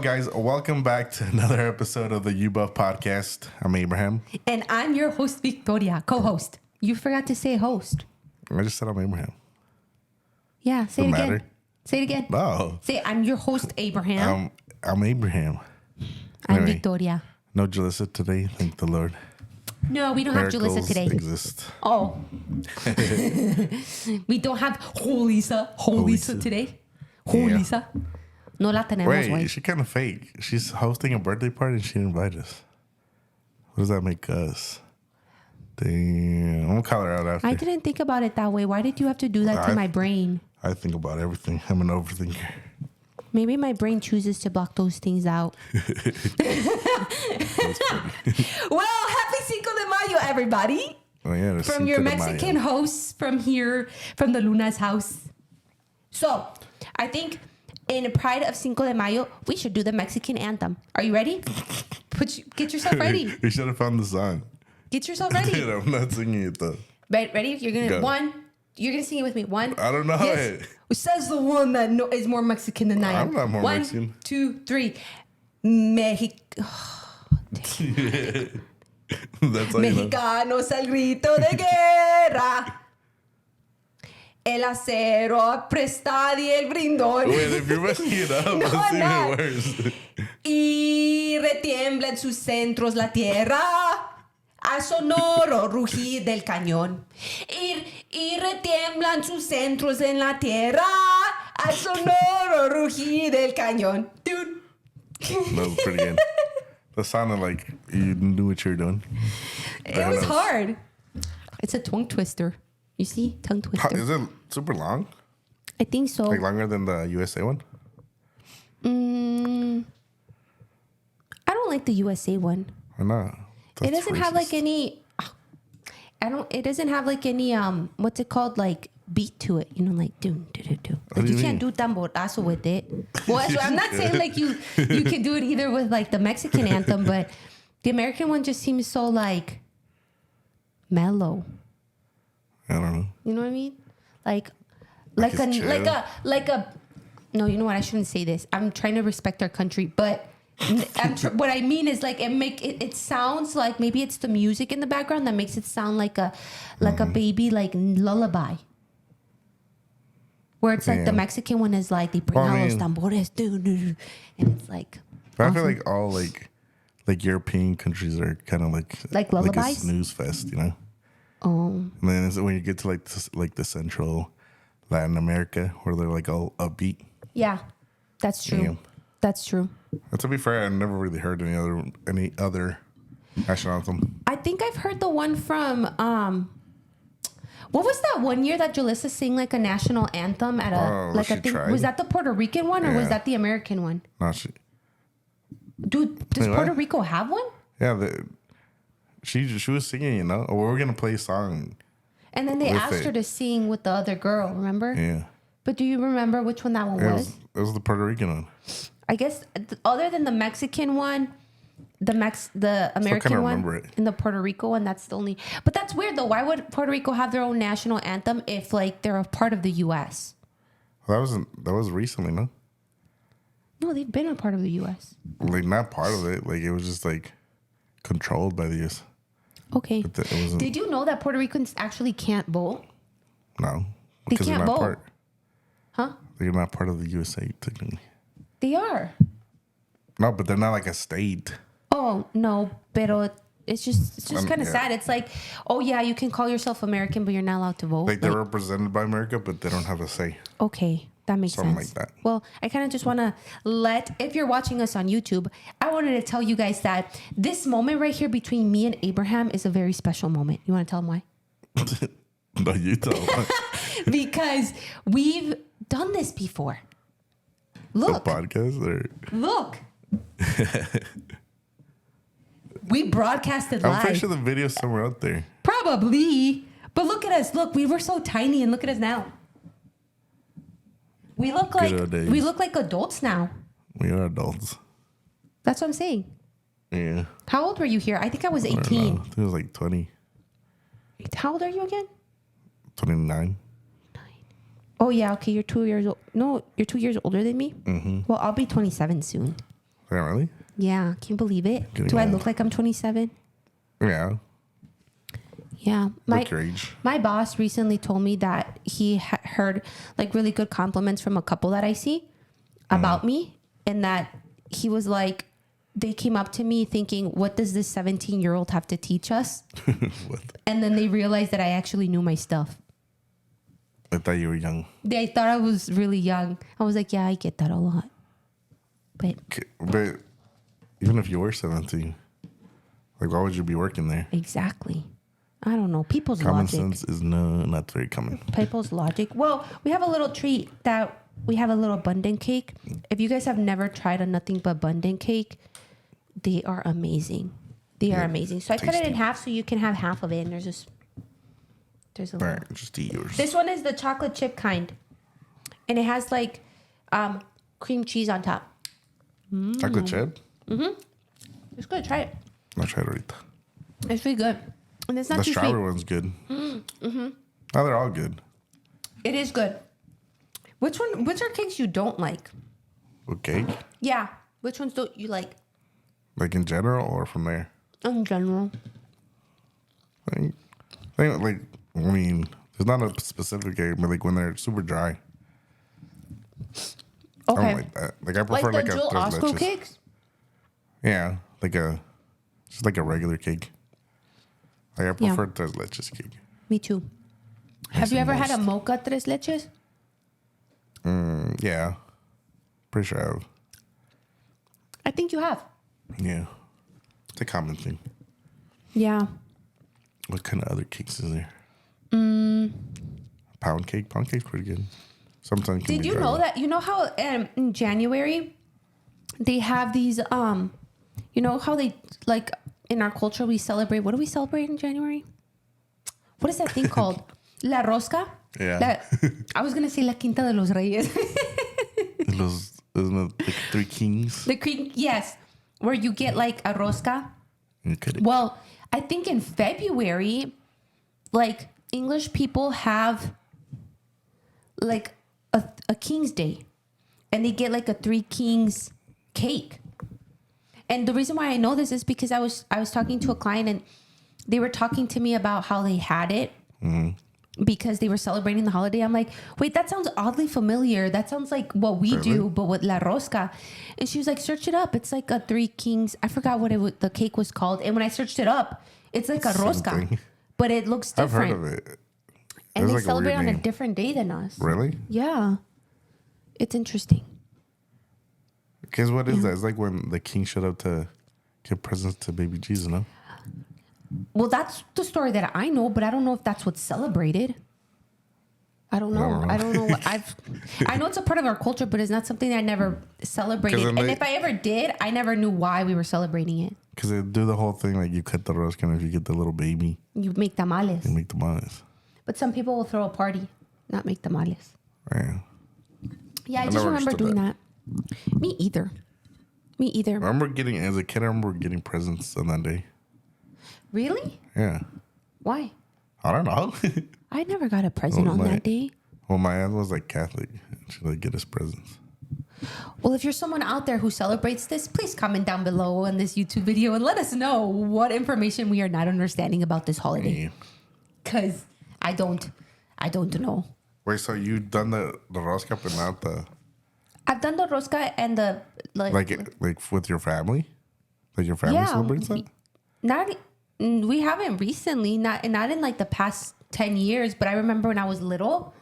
guys, welcome back to another episode of the UBOF podcast. I'm Abraham. And I'm your host, Victoria, co-host. You forgot to say host. I just said I'm Abraham. Yeah, say it again. Say it again. No. Say, I'm your host, Abraham. I'm Abraham. I'm Anyway, Victoria. No Julissa today, thank the Lord. No, we don't Miracles have Julissa today. exist. Oh. We don't have Julissa today. Julissa. No la tenemos, Wait, güey. she kind of fake. She's hosting a birthday party and she didn't invite us. What does that make us? Damn. I'm going to call her out after. I didn't think about it that way. Why did you have to do that to my brain? I think about everything. I'm an overthinker. Maybe my brain chooses to block those things out. Well, happy Cinco de Mayo, everybody. Oh, yeah, From your Mexican hosts from here, from the Luna's house. So, I think in pride of Cinco de Mayo, we should do the Mexican anthem. Are you ready? Get yourself ready. We should have found the song. Get yourself ready. Dude, I'm not singing it though. Ready? You're gonna sing it with me. One. I don't know it. Says the one that is more Mexican than I am. I'm not more Mexican. 1, 2, 3. Mexico. That's all Mexicanos al grito de guerra. El acero aprestado y el brindón. Wait, if you're messing it up, it's even worse. Y retiembla en sus centros la tierra. Al sonoro rugir del cañón. Y retiemblan sus centros en la tierra. Al sonoro rugir del cañón. Dude. That was pretty good. That sounded like you knew what you were doing. It was hard. It's a tongue twister. You see? Tongue twister. Is it super long? I think so. Like longer than the USA one? I don't like the USA one. Why not? It doesn't have like any. It doesn't have like any. What's it called? Like beat to it. You know, like do. Like you can't do tamborazo with it. Well, so I'm not saying like you can do it either with like the Mexican anthem, but the American one just seems so like mellow. I don't know. You know what I mean? Like a. No, you know what? I shouldn't say this. I'm trying to respect our country, but. What I mean is like it sounds like maybe it's the music in the background that makes it sound like a baby like lullaby. Where it's like the Mexican one is like they bring out los tambores, and it's like. But awesome. I feel like all like European countries are kind of like lullabies, like a snooze fest, you know. Oh. And then when you get to like the Central Latin America where they're like all upbeat. Yeah, that's true. Yeah. That's true. And to be fair, I never really heard any other national anthem. I think I've heard the one from what was that one year that Julissa sang like a national anthem at a thing? Was that the Puerto Rican one or was that the American one? No, Dude, does Puerto Rico have one? Yeah, she was singing, you know. We were gonna play a song. And then they asked her to sing with the other girl, remember? Yeah. But do you remember which one that one was? It was the Puerto Rican one. I guess other than the Mexican one, the American one, and the Puerto Rico one, that's the only. But that's weird though. Why would Puerto Rico have their own national anthem if like they're a part of the U.S.? Well, that was recently, no? No, they've been a part of the U.S. Like not part of it. Like it was just like controlled by the U.S. Okay. Did you know that Puerto Ricans actually can't vote? No, they can't vote. Huh? They're not part of the USA technically. They are. No, but they're not like a state. Oh, no. Pero it's just kind of sad. It's like, oh, yeah, you can call yourself American, but you're not allowed to vote. Like they're represented by America, but they don't have a say. Okay. That makes sense. Something like that. Well, I kind of just want to if you're watching us on YouTube, I wanted to tell you guys that this moment right here between me and Abraham is a very special moment. You want to tell them why? No, you tell them why. Because we've done this before. Look. The podcast? Look. We broadcasted live. I'm pretty sure the video's somewhere out there. Probably. But look at us. Look, we were so tiny and look at us now. We look like adults now. We are adults. That's what I'm saying. Yeah. How old were you here? I think I was 18. I think it was like 20. How old are you again? 29. Oh, yeah. Okay. You're 2 years old. No, you're 2 years older than me? Mm-hmm. Well, I'll be 27 soon. Yeah, really? Yeah. Can you believe it? Getting Do I old. look like I'm 27? Yeah. Yeah. Look your age. My boss recently told me that he heard like really good compliments from a couple that I see about me, and that he was like, they came up to me thinking, what does this 17-year-old have to teach us? What? And then they realized that I actually knew my stuff. I thought you were young. They thought I was really young. I was like, yeah, I get that a lot. But even if you were 17, like, why would you be working there? exactly. I don't know. People's Common logic. sense is not very common. People's logic. Well, we have a little treat that we have a little abundant cake. If you guys have never tried a nothing but abundant cake, they are amazing. They are amazing. So I cut it in half so you can have half of it. And there's a All little. right, just eat yours. This one is the chocolate chip kind. And it has like cream cheese on top. Chocolate chip? It's good. Try it. I'll try it ahorita. It's really good. And it's not The too strawberry sweet. one's good. Oh, they're all good. It is good. Which are cakes you don't like? With cake? Yeah. Which ones don't you like? Like in general or from there? In general. I mean, there's not a specific cake, but like when they're super dry. I Okay. don't like that. Like I prefer Like the a Jill tres Osco leches. cakes? Yeah, just like a regular cake. Like I prefer tres leches cake. Me too. Have That's you the ever had a most. mocha tres leches? Yeah, pretty sure I have. I think you have. Yeah, it's a common thing. Yeah. What kind of other cakes is there? Pound cake. Pound cake's pretty good. Sometimes. Did you know that? You know how in January they have these you know how they like in our culture we celebrate, what do we celebrate in January? What is that thing called? La rosca? Yeah. I was gonna say La Quinta de los Reyes. Isn't it like Three Kings? The cream, yes, where you get like a rosca. You could it. Well, I think in February, like English people have like a King's Day, and they get like a Three Kings cake. And the reason why I know this is because I was talking to a client, and they were talking to me about how they had it because they were celebrating the holiday. I'm like, wait, that sounds oddly familiar. That sounds like what we do, but with La Rosca. And she was like, search it up. It's like a Three Kings. I forgot what the cake was called. And when I searched it up, it's like a Same rosca, thing. but it looks I've different. heard of it. And It's they like a celebrate weird on a name. different day than us. Really? Yeah. It's interesting. Because what is that? It's like when the king showed up to give presents to baby Jesus, no? Well, that's the story that I know, but I don't know if that's what's celebrated. I don't know. I don't know what I know it's a part of our culture, but it's not something I never celebrated. And if I ever did, I never knew why we were celebrating it. Because they do the whole thing like you cut the rosca and if you get the little baby, You make tamales. you make the tamales. But some people will throw a party, not make tamales. Yeah. Yeah, I just never remember understood doing that. that. Me either. I remember as a kid, I remember getting presents on that day. Really? Yeah. Why? I don't know. I never got a present on that day. Well, my aunt was like Catholic. She'd like get us presents. Well, if you're someone out there who celebrates this, please comment down below on this YouTube video and let us know what information we are not understanding about this holiday. Because I don't know. Wait, so you done the rosca but not the... I've done the rosca and the... Like with your family? Like your family celebrates that? We haven't recently, not in like the past 10 years, but I remember when I was little,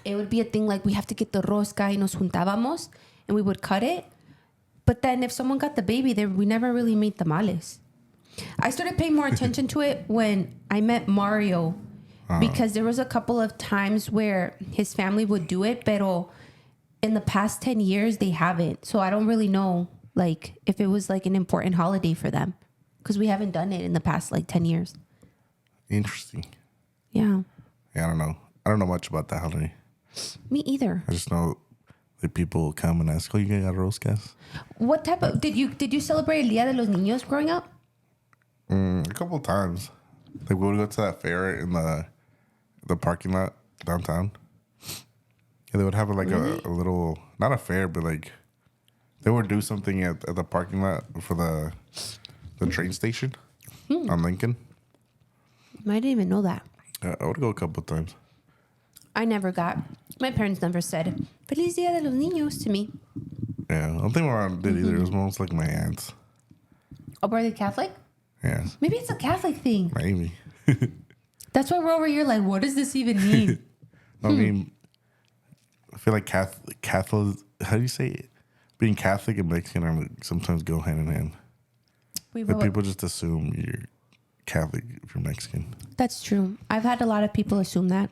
it would be a thing like we have to get the rosca y nos juntábamos and we would cut it. But then if someone got the baby there, we never really made tamales. I started paying more attention to it when I met Mayo because there was a couple of times where his family would do it, pero in the past 10 years, they haven't. So I don't really know like if it was like an important holiday for them because we haven't done it in the past like 10 years. Interesting. Yeah. Yeah, I don't know. I don't know much about that holiday. Me either. I just know that people come and ask, "Oh, you got roscas?" What type of did you celebrate El Día de los Niños growing up? A couple of times. Like we would go to that fair in the parking lot downtown. Yeah, they would have like a little, not a fair, but like They would do something at the parking lot for the train station on Lincoln. I didn't even know that. I would go a couple of times. I never got. My parents never said "Feliz Dia de los Niños" to me. Yeah, I don't think my mom did either. It was most like my aunts. Oh, were they Catholic? Yeah. Maybe it's a Catholic thing. Maybe. That's why we're over here like, what does this even mean? I mean, I feel like Catholic, how do you say it? Being Catholic and Mexican are sometimes go hand in hand. Like people just assume you're Catholic if you're Mexican. That's true. I've had a lot of people assume that.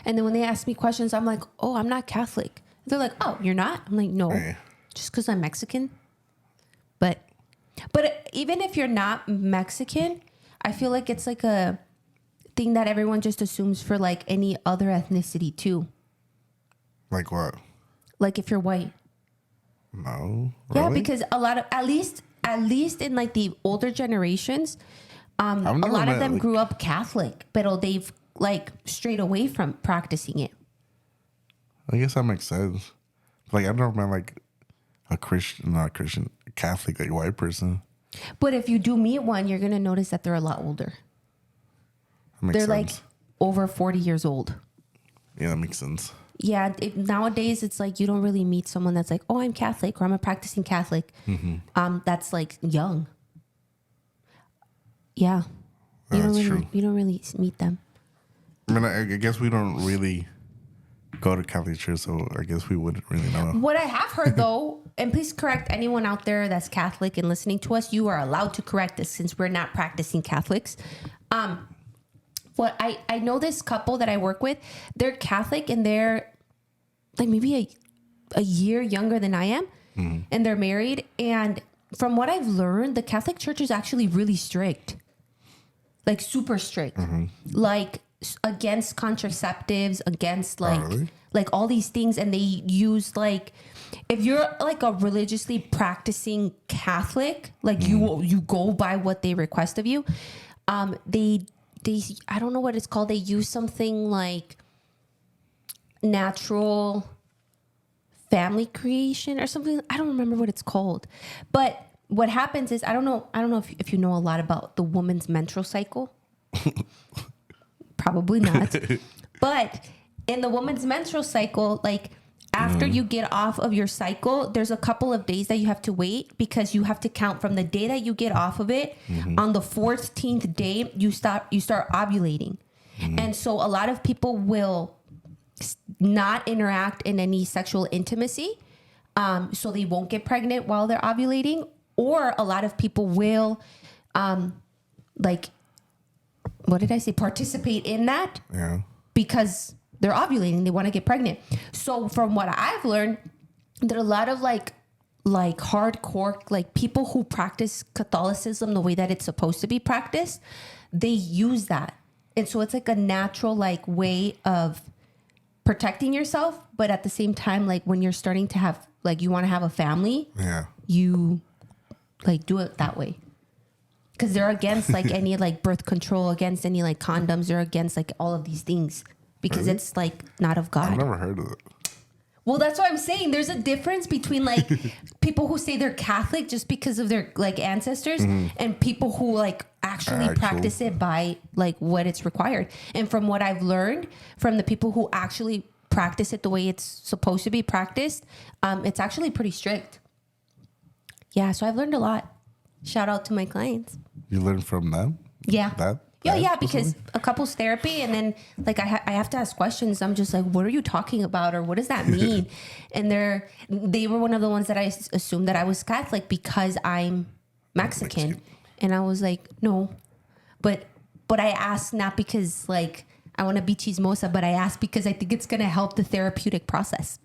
And then when they ask me questions, I'm like, oh, I'm not Catholic. They're like, oh, you're not? I'm like, no, just because I'm Mexican. But even if you're not Mexican, I feel like it's like a thing that everyone just assumes for like any other ethnicity too. Like what? Like if you're white. No. Yeah, Really? because a lot of, at least in like the older generations, a lot of them grew up Catholic, but they've like strayed away from practicing it. I guess that makes sense. Like I've never met like a Catholic, like white person. But if you do meet one, you're going to notice that they're a lot older. That makes They're sense. like over 40 years old. Yeah, that makes sense. Yeah, nowadays it's like you don't really meet someone that's like, oh, I'm Catholic or I'm a practicing Catholic. That's like young. Yeah. That's true. You don't really meet them. I mean, I guess we don't really go to Catholic church, so I guess we wouldn't really know. What I have heard though, and please correct anyone out there that's Catholic and listening to us, you are allowed to correct us since we're not practicing Catholics. What I know this couple that I work with, they're Catholic and they're like maybe a year younger than I am, and they're married. And from what I've learned, the Catholic Church is actually really strict, like super strict, like against contraceptives, against like all these things. And they use like, if you're like a religiously practicing Catholic, like you go by what they request of you. They I don't know what it's called. They use something like natural family creation or something. I don't remember what it's called. But what happens is, I don't know if you know a lot about the woman's menstrual cycle. Probably not. But in the woman's menstrual cycle, like after you get off of your cycle, there's a couple of days that you have to wait because you have to count from the day that you get off of it. On the 14th day, you start ovulating. And so a lot of people will not interact in any sexual intimacy. So they won't get pregnant while they're ovulating. Or a lot of people will participate in that. Yeah. Because they're ovulating, they want to get pregnant. So from what I've learned, there are a lot of like hardcore, like people who practice Catholicism the way that it's supposed to be practiced, they use that. And so it's like a natural like way of protecting yourself. But at the same time, like when you're starting to have, like you want to have a family, you like do it that way. Because they're against like any like birth control, against any like condoms, they're against like all of these things. Because it's like not of God. I've never heard of it. Well, that's what I'm saying. There's a difference between like people who say they're Catholic just because of their like ancestors and people who like actually practice it by like what it's required. And from what I've learned from the people who actually practice it the way it's supposed to be practiced, it's actually pretty strict. Yeah, so I've learned a lot. Shout out to my clients. You learned from them? Yeah. Yeah, because a couples therapy, and then like I have to ask questions. I'm just like, what are you talking about, or what does that mean? And they were one of the ones that I assumed that I was Catholic because I'm Mexican. And I was like, no, but I asked not because like I want to be chismosa, but I asked because I think it's gonna help the therapeutic process.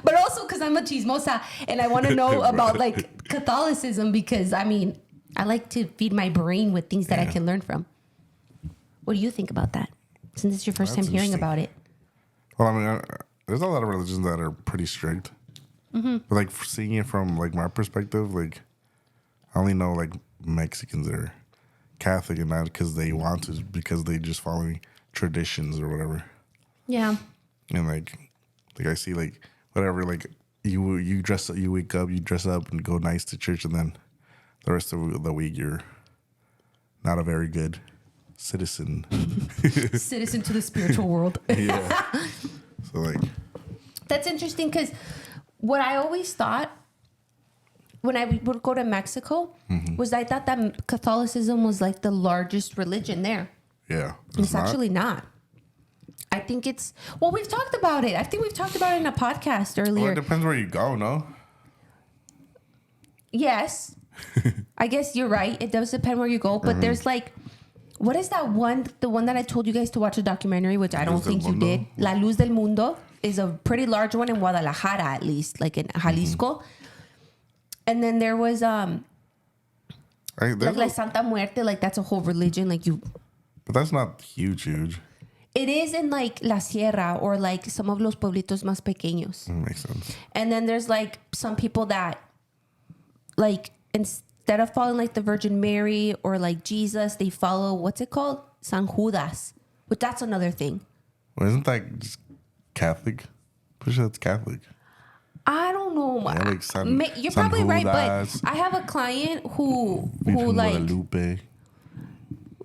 But also because I'm a chismosa and I want to know about like Catholicism, because I mean, I like to feed my brain with things that I can learn from. What do you think about that? Since it's your first time hearing about it. Well, I mean, there's a lot of religions that are pretty strict. But like seeing it from like my perspective, like I only know like Mexicans that are Catholic and not because they want to, because they just following traditions or whatever. Yeah. And like I see like whatever, like you wake up, you dress up and go nice to church, and then the rest of the week you're not a very good citizen. Citizen to the spiritual world. Yeah. So like, that's interesting because what I always thought when I would go to Mexico was I thought that Catholicism was like the largest religion there. Yeah. It's actually not. I think it's, well, we've talked about it. I think we've talked about it in a podcast earlier. Well, it depends where you go, no? Yes. I guess you're right. It does depend where you go. But there's like, what is that one? The one that I told you guys to watch a documentary, which I don't think you did. La Luz del Mundo is a pretty large one in Guadalajara, at least, like in Jalisco. And then there was like La Santa Muerte, like that's a whole religion. Like you. But that's not huge. It is in like La Sierra or like some of los pueblitos más pequeños. Makes sense. And then there's like some people that like instead of following like the Virgin Mary or like Jesus, they follow, what's it called? San Judas. But that's another thing. Well, isn't that just Catholic? Pretty sure that's Catholic. I don't know. Yeah, like You're probably right, but I have a client who like... Guadalupe.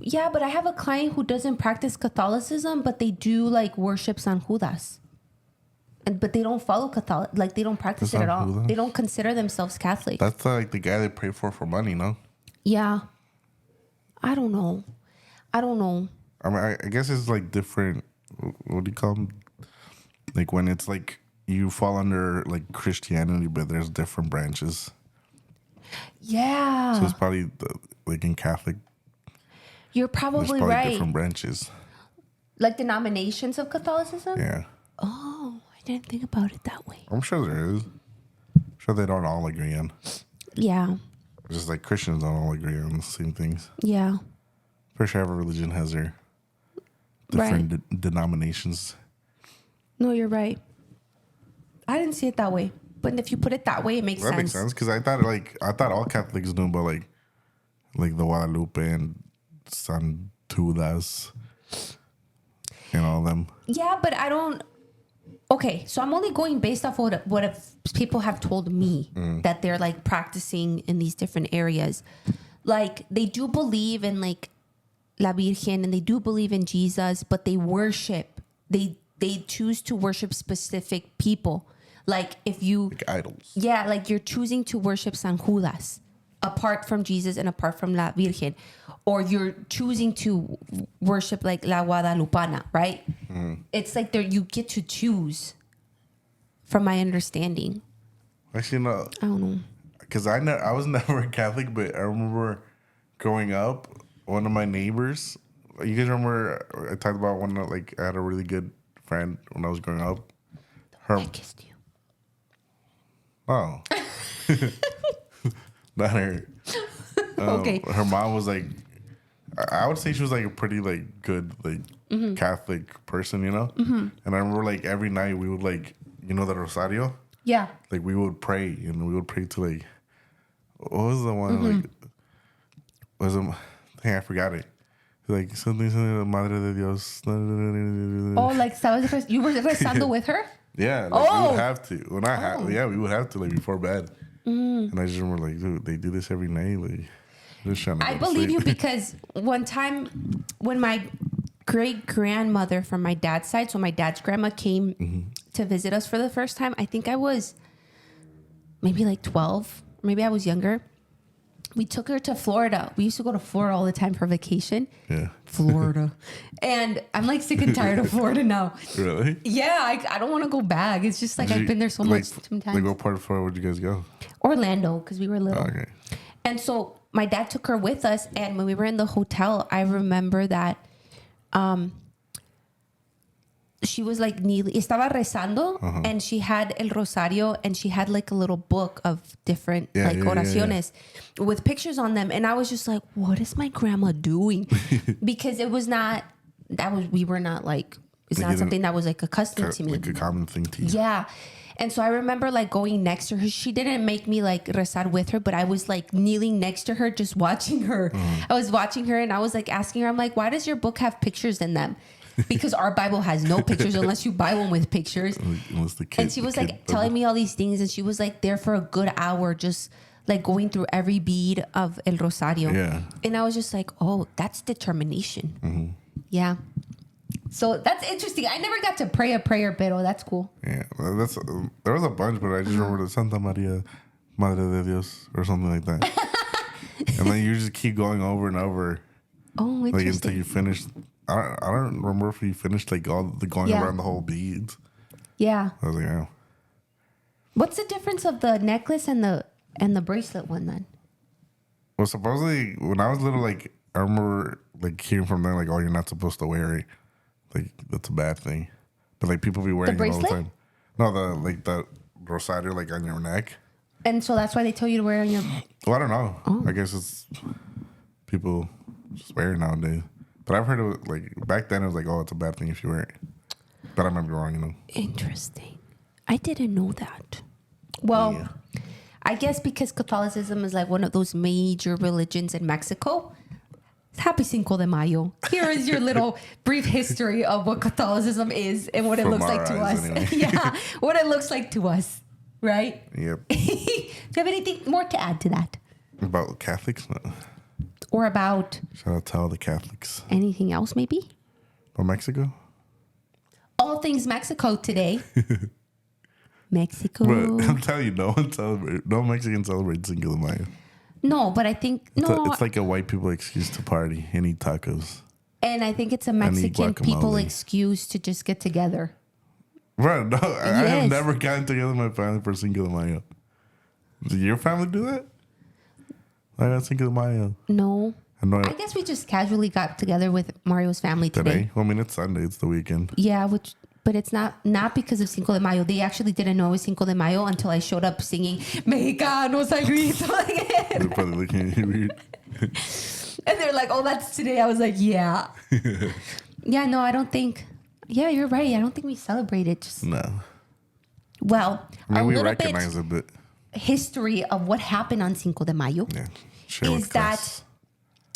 Yeah, but I have a client who doesn't practice Catholicism, but they do like worship San Judas. But they don't follow Catholic, like they don't practice it at all. Judas? They don't consider themselves Catholic. That's like the guy they pray for money, no? Yeah. I don't know. I mean, I guess it's like different. What do you call them? Like when it's like you fall under like Christianity, but there's different branches. Yeah. So it's probably like in Catholic. You're probably there's right. Different branches. Like denominations of Catholicism? Yeah. Oh, I didn't think about it that way. I'm sure there is. I'm sure they don't all agree on. Yeah. Just like Christians don't all agree on the same things. Yeah. Pretty sure every religion has their different denominations. No, you're right. I didn't see it that way. But if you put it that way, it makes sense. That makes sense because I thought all Catholics knew about like the Guadalupe and San Judas and all them. Yeah, but I don't. Okay, so I'm only going based off what if people have told me that they're like practicing in these different areas. Like they do believe in like La Virgen and they do believe in Jesus, but they worship. They choose to worship specific people. Like if you like idols. Yeah, like you're choosing to worship San Judas apart from Jesus and apart from La Virgen, or you're choosing to worship like La Guadalupana, right? It's like you get to choose, from my understanding. Actually, no. I don't know. Because I was never a Catholic, but I remember growing up, one of my neighbors. You guys remember I talked about one like I had a really good friend when I was growing up. I kissed you. Oh. Not her. Okay. Her mom was like, I would say she was like a pretty like good like Catholic person, you know. And I remember like every night we would like the Rosario. Yeah. Like we would pray and we would pray to like what was the one like was I forgot it. Like something Madre de Dios. Oh, like you were rezando with her? Yeah, like we would have to. We would have to like before bed. And I just remember like, dude, they do this every night. Like, just trying to I believe you because one time when my great grandmother from my dad's side, so my dad's grandma came to visit us for the first time. I think I was maybe like 12, maybe I was younger. We took her to Florida. We used to go to Florida all the time for vacation. Yeah. Florida. And I'm like sick and tired of Florida now. Really? Yeah, I don't want to go back. It's just like I've been there so much too many times. Like what part of Florida would you guys go? Orlando, because we were little. Oh, okay. And so my dad took her with us. And when we were in the hotel, I remember that she was like estaba rezando, and she had el rosario, and she had like a little book of different oraciones with pictures on them. And I was just like, what is my grandma doing? Because we were not like, it's not something that was like accustomed to me. Like a common thing to you. Yeah. And so I remember like going next to her. She didn't make me like rezar with her, but I was like kneeling next to her, just watching her. I was watching her and I was like asking her, I'm like, why does your book have pictures in them? because our Bible has no pictures unless you buy one with pictures. And she was like telling me all these things, and she was like there for a good hour, just like going through every bead of El Rosario. Yeah. And I was just like, oh, that's determination. Yeah. So that's interesting. I never got to pray a prayer, pero that's cool. Yeah, there was a bunch, but I just remember the Santa Maria, Madre de Dios, or something like that. And then you just keep going over and over. Oh, interesting. Like until you finish. I don't remember if you finished like all the going around the whole beads. Yeah. I was like, oh. What's the difference of the necklace and the bracelet one then? Well, supposedly when I was little, like I remember like hearing from them like, oh, you're not supposed to wear it. Like that's a bad thing. But like people be wearing it all the time. No, the rosario like on your neck. And so that's why they tell you to wear it on your... Well, I don't know. I guess it's people just wear it nowadays. But I've heard it was, like back then it was like, oh, it's a bad thing if you wear it. But I might be wrong, Interesting. I didn't know that. Well, I guess because Catholicism is like one of those major religions in Mexico. Happy Cinco de Mayo. Here is your little brief history of what Catholicism is and what it looks like to us. Anyway. Yeah, what it looks like to us, right? Yep. Do you have anything more to add to that? About Catholics? No. Or about... Shout out to all the Catholics. Anything else, maybe? About Mexico? All things Mexico today. Mexico. But I'm telling you, no Mexican celebrates Cinco de Mayo. No, but I think... It's like a white people excuse to party and eat tacos. And I think it's a Mexican people excuse to just get together. Bro, no, I have never gotten together with my family for Cinco de Mayo. Did your family do that? I got Cinco de Mayo. No. I guess we just casually got together with Mario's family today. Well, I mean, it's Sunday. It's the weekend. Yeah, but it's not because of Cinco de Mayo. They actually didn't know it was Cinco de Mayo until I showed up singing Mexicanos al grito. They're probably looking at you weird. And they're like, oh, that's today. I was like, yeah. Yeah, no, I don't think... Yeah, you're right. I don't think we celebrate it. No. Well, I mean, we recognize it, but... History of what happened on Cinco de Mayo is that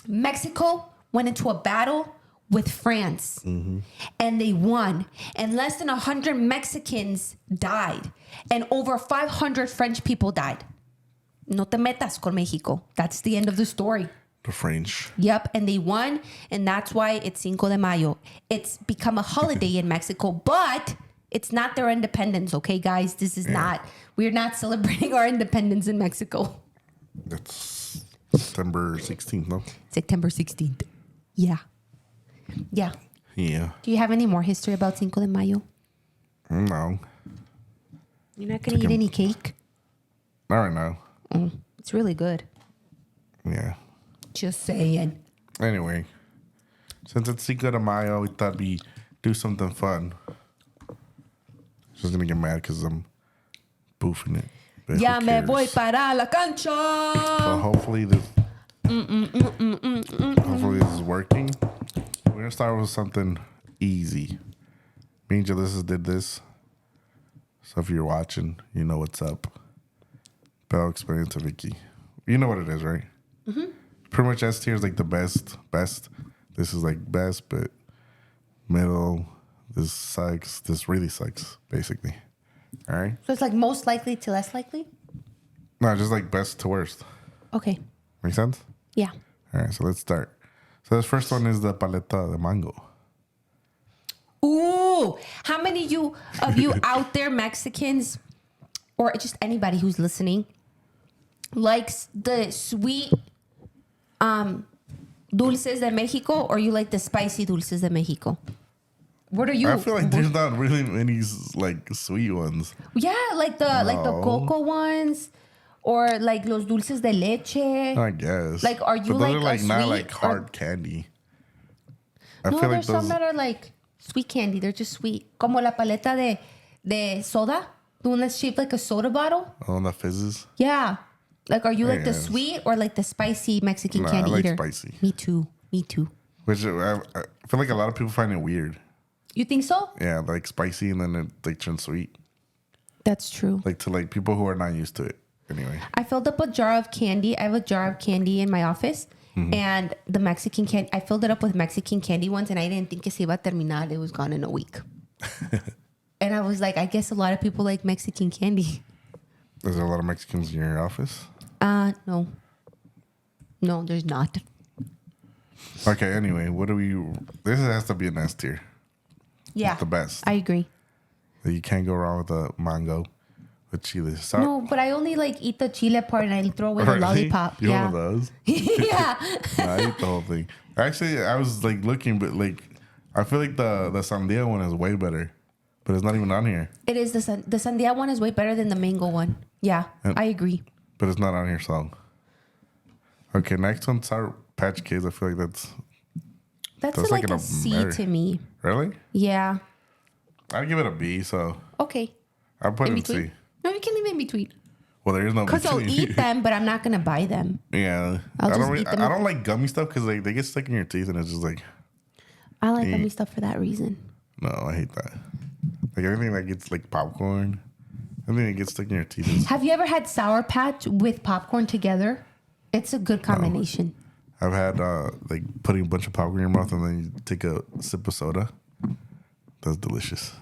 Mexico went into a battle with France and they won, and less than 100 Mexicans died and over 500 French people died. No te metas con Mexico. That's the end of the story. The French. Yep, and they won, and that's why it's Cinco de Mayo. It's become a holiday in Mexico, but it's not their independence, okay, guys? This is not... We're not celebrating our independence in Mexico. That's September 16th, no? September 16th. Yeah. Yeah. Yeah. Do you have any more history about Cinco de Mayo? No. You're not going to eat any cake? Not right now. It's really good. Yeah. Just saying. Anyway, since it's Cinco de Mayo, we thought we'd do something fun. She's going to get mad because I'm boofing it. But ya me voy para la cancha. So hopefully this is working. We're going to start with something easy. Me and Julissa did this. So if you're watching, you know what's up. But I'll explain it to Vicky. You know what it is, right? Mm-hmm. Pretty much S tier is like the best. This is like best, but middle, this sucks. This really sucks, basically. All right? So it's like most likely to less likely? No, just like best to worst. Okay. Make sense? Yeah. All right, so let's start. So this first one is the paleta de mango. Ooh, how many of you out there, Mexicans, or just anybody who's listening, likes the sweet dulces de Mexico, or you like the spicy dulces de Mexico? What are you? I feel like there's not really many like sweet ones. Yeah, like the cocoa ones, or like los dulces de leche. I guess. Like, are you but like those are like not sweet like hard candy. I no, feel there's like those... some that are like sweet candy. They're just sweet. Como la paleta de soda. The one that's shaped like a soda bottle. Oh, that fizzes? Yeah. Like, are you like the sweet or like the spicy Mexican candy I like eater? Spicy. Me too. Which I feel like a lot of people find it weird. You think so? Yeah, like spicy and then it like turns sweet. That's true. Like to like people who are not used to it. Anyway. I filled up a jar of candy. I have a jar of candy in my office. And the Mexican candy, I filled it up with Mexican candy once, and I didn't think que se iba a terminar. It was gone in a week. And I was like, I guess a lot of people like Mexican candy. Is there a lot of Mexicans in your office? No. No, there's not. Okay, anyway, what do we... This has to be an S tier. Yeah. It's the best. I agree. You can't go wrong with a mango with chile. No, but I only like eat the chile part and I throw away the lollipop. You're yeah. one of those? Yeah. No, I eat the whole thing. Actually, I was like looking, but like I feel like the sandia one is way better, but it's not even on here. It is the sandia one is way better than the mango one. Yeah, I agree. But it's not on here, so. Okay, next one, Sour Patch Kids. I feel like that's like a C to me. Really? Yeah. I'd give it a B, so. Okay. I'll put In it in between? C. No, you can leave it in between. Well, there is no Because I'll between. eat them, but I'm not going to buy them. Yeah. I'll I just don't eat them. I don't like gummy stuff because like they get stuck in your teeth and it's just like, I like gummy stuff for that reason. no, I hate that. Like anything that gets like popcorn, anything that gets stuck in your teeth. Is, Have you ever had Sour Patch with popcorn together? It's a good combination. I've had like putting a bunch of popcorn in your mouth and then you take a sip of soda. That's delicious.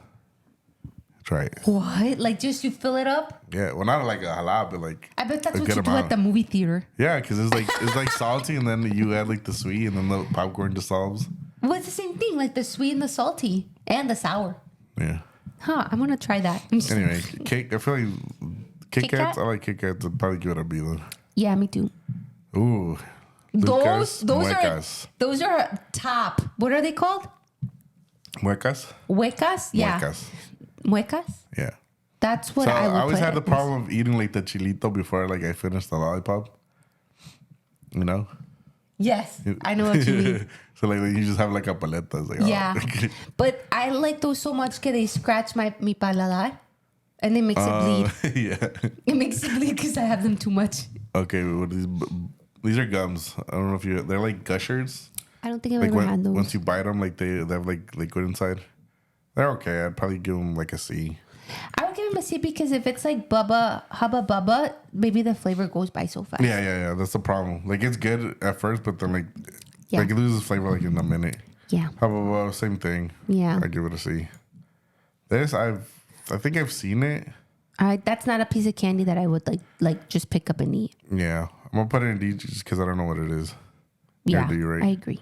Try it. What? Like just you fill it up? Yeah, well, not like a halal, but like I bet that's a what good you do amount. at the movie theater. Yeah, because it's like salty and then you add like the sweet and then the popcorn dissolves. Well, it's the same thing, like the sweet and the salty and the sour. Yeah. Huh, I'm going to try that. Anyway, cake. I feel like Kit Kit Kats. Kat? I like Kit Kats. I'd probably give it a B then. Yeah, me too. Ooh. Those Muecas. are top. What are they called? Muecas? Huecas? Yeah. Muecas. Muecas? Yeah. That's what So I would I always put had the it problem of eating like the chilito before like I finished the lollipop. You know? as. Yes, I know what you mean. So like you just have like a paleta. It's like, Yeah. Oh. But I like those so much that they scratch mi paladar and it makes it bleed. Yeah. It makes it bleed because I have them too much. Okay, what are these are gums. I don't know if they're like gushers. I don't think I've Like ever had those. once you bite them, like they have like liquid inside. They're okay. I'd probably give them like a C. I would give them a C because if it's like Hubba Bubba, maybe the flavor goes by so fast. Yeah. That's the problem. Like it's good at first, but then like Yeah. it loses flavor like in a minute. Yeah. How about same thing? Yeah. I give it a C. This I think I've seen it. That's not a piece of candy that I would like just pick up and eat. Yeah, I'm gonna put it in D just because I don't know what it is. Yeah, do you right? I agree.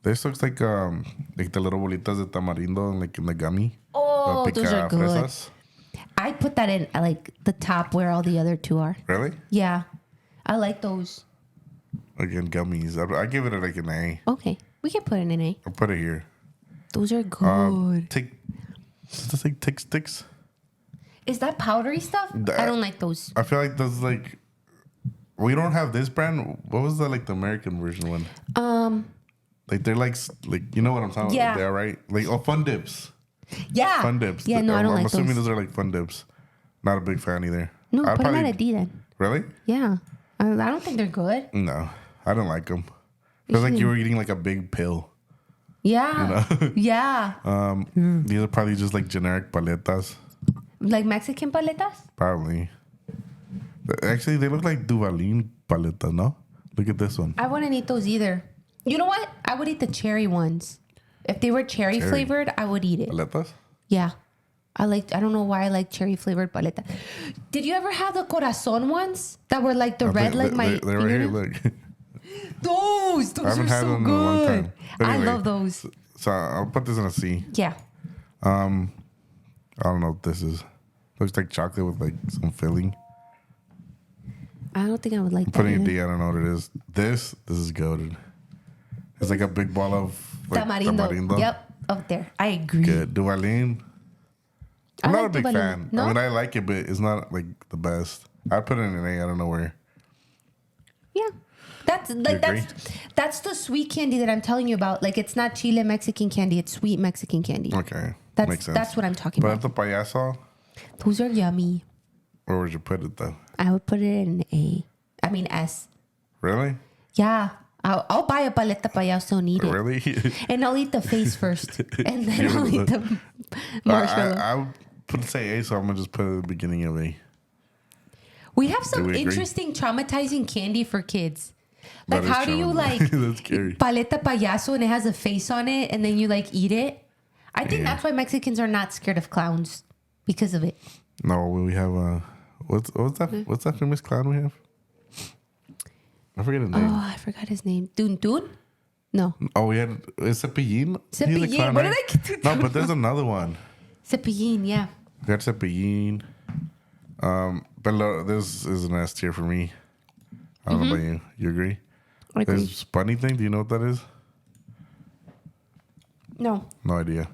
This looks like the little bolitas de tamarindo like in the gummy. Oh, Pica those are good. fresas. I put that in like the top where all the other two are. Really? Yeah, I like those. Again, gummies. I give it like an A. Okay, we can put it in an A. I'll put it here. Those are good. Is this like Tick Sticks? Is that powdery stuff? I don't like those. I feel like those like we don't have this brand. What was the American version one? Like they're like you know what I'm talking Yeah. about? They're right. Like Fun Dips. Yeah. Fun Dips. Yeah, no, I don't I'm like assuming those. those are like Fun Dips. Not a big fan either. No, I'd put them probably- at a D then. Really? Yeah, I don't think they're good. No, I don't like them. Feels like you were eating like a big pill. Yeah. Yeah. These are probably just like generic paletas. Like Mexican paletas? Probably. Actually, they look like Duvalin paletas, no? Look at this one. I wouldn't eat those either. You know what? I would eat the cherry ones. If they were cherry flavored, I would eat it. Paletas? Yeah. I don't know why I like cherry flavored paleta. Did you ever have the corazon ones that were like the red, like my. They're right here, look. Those I haven't are had so them in a long good. time. But I anyway, love those. So I'll put this in a C. Yeah. I don't know what this is. Looks like chocolate with like some filling. I don't think I would like that. Putting a either. D, I don't know what it is. This is goated. It's like a big ball of like, Tamarindo. Yep. Up there. I agree. Good. Duvalin. I'm I not like a big Duvalin. fan. No? I mean, I like it, but it's not like the best. I'd put it in an A. I don't know where. Yeah. That's like agree? that's the sweet candy that I'm telling you about. Like it's not Chile Mexican candy, it's sweet Mexican candy. Okay. That's Makes sense. that's what I'm talking But about. at the payaso, Those are yummy. where would you put it though? I would put it in A. I mean S. Really? Yeah. I'll buy a paleta payaso and eat it. Really? And I'll eat the face first. And then I'll eat the marshmallow. I would put say A, so I'm gonna just put it at the beginning of A. We have Do some we agree? interesting traumatizing candy for kids. Like, how do you like That's scary. paleta payaso and it has a face on it and then you like eat it? I think that's why Mexicans are not scared of clowns because of it. No, we have what's that famous clown we have? I forget his name. Oh, I forgot his name. Dun? No. Oh, we had Cepillín. Cepillín. What did I get to do? No, but there's another one. Cepillín, yeah. We got Cepillín. But this is an S tier for me. I don't know about you. You agree? I agree. There's bunny thing. Do you know what that is? No. No idea.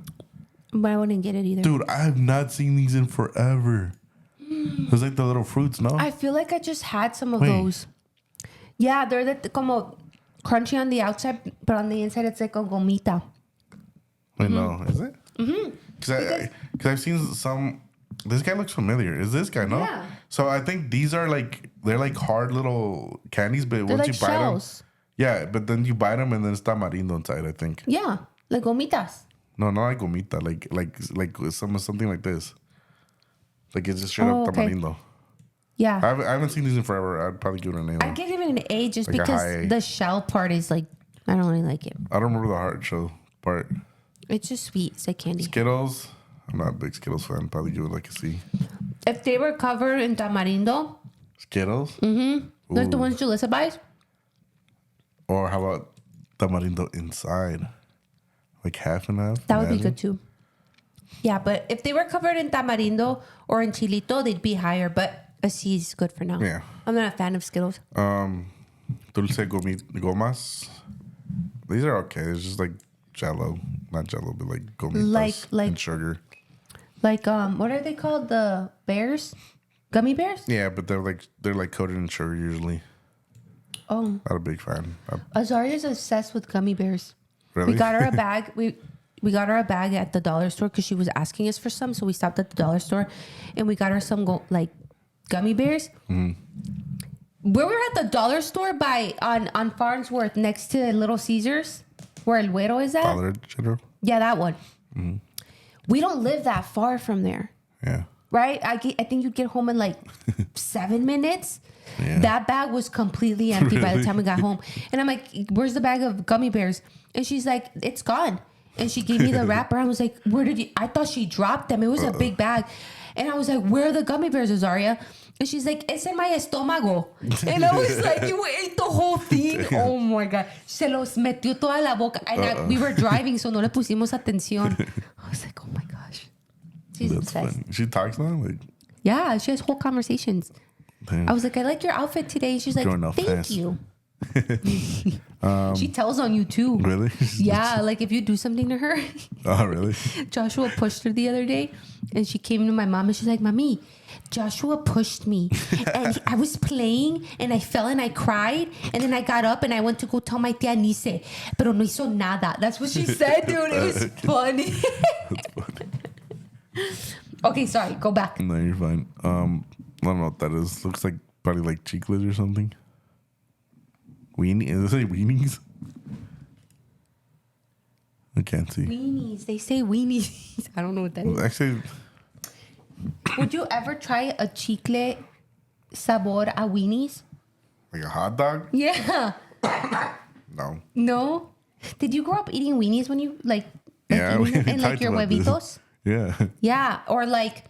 But I wouldn't get it either. Dude, I have not seen these in forever. It's like the little fruits, no? I feel like I just had some of those. Yeah, they're como crunchy on the outside, but on the inside it's like a gomita. Wait, no. Is it? Mm-hmm. Because I've seen some... This guy looks familiar. Is this guy, no? Yeah. So I think these are like... They're like hard little candies, but They're once like you bite shells. them... Yeah, but then you bite them and then it's tamarindo inside, I think. Yeah, like gomitas. No, not like gomita. Like something like this. Like it's just straight up tamarindo. Yeah. I haven't seen these in forever. I'd probably give it a name. I'd give it an A just Like a because high A. the shell part is like, I don't really like it. I don't remember the hard shell part. It's just sweet. It's like candy. Skittles. I'm not a big Skittles fan. Probably give it like a C. If they were covered in tamarindo, Skittles? like the ones Julissa buys. Or how about tamarindo inside? Like half and half? That would be good too. Yeah, but if they were covered in tamarindo or in chilito, they'd be higher. But a C is good for now. Yeah. I'm not a fan of Skittles. Dulce gomas. These are okay. It's just like jello. Not jello, but like gomitas Like and sugar. Like, what are they called? The bears? Gummy bears? Yeah, but they're like coated in sugar usually. Oh. Not a big fan. Azaria's obsessed with gummy bears. Really? We got her a bag. We got her a bag at the dollar store because she was asking us for some. So we stopped at the dollar store and we got her some gummy bears. Mm-hmm. Where we were at the dollar store on Farnsworth next to Little Caesars, where El Güero is at. Dollar General? Yeah, that one. Mm-hmm. We don't live that far from there. Yeah. Right? I think you'd get home in like 7 minutes. Yeah. That bag was completely empty by the time we got home. And I'm like, where's the bag of gummy bears? And she's like, it's gone. And she gave me the wrapper. I was like, where did you? I thought she dropped them. It was a big bag. And I was like, where are the gummy bears, Azaria? And she's like, it's in my estómago. And I was like, you ate the whole thing? Oh my God. Se los metió toda la boca. And we were driving, so no le pusimos atención. I was like, oh my gosh. She's That's obsessed. funny. She talks now? Like, yeah, she has whole conversations. damn. I was like, I like your outfit today. And she's like, thank fast. you. She tells on you too. Really? Yeah, like if you do something to her. Oh, really? Joshua pushed her the other day and she came to my mom and she's like, Mommy, Joshua pushed me and I was playing and I fell and I cried and then I got up and I went to go tell my tia Nice, pero no hizo nada. That's what she said, dude. It was funny. That's funny. Okay, sorry. Go back. No, you're fine. I don't know what that is. Looks like probably like chiclets or something. Weenie? Does it say weenies? I can't see. Weenies. They say weenies. I don't know what that is. Actually, Would you ever try a chicle sabor a weenies? like a hot dog? Yeah. No. No? Did you grow up eating weenies when you Yeah, eating them? we And like talked your about this. huevitos? Yeah. Yeah. Or like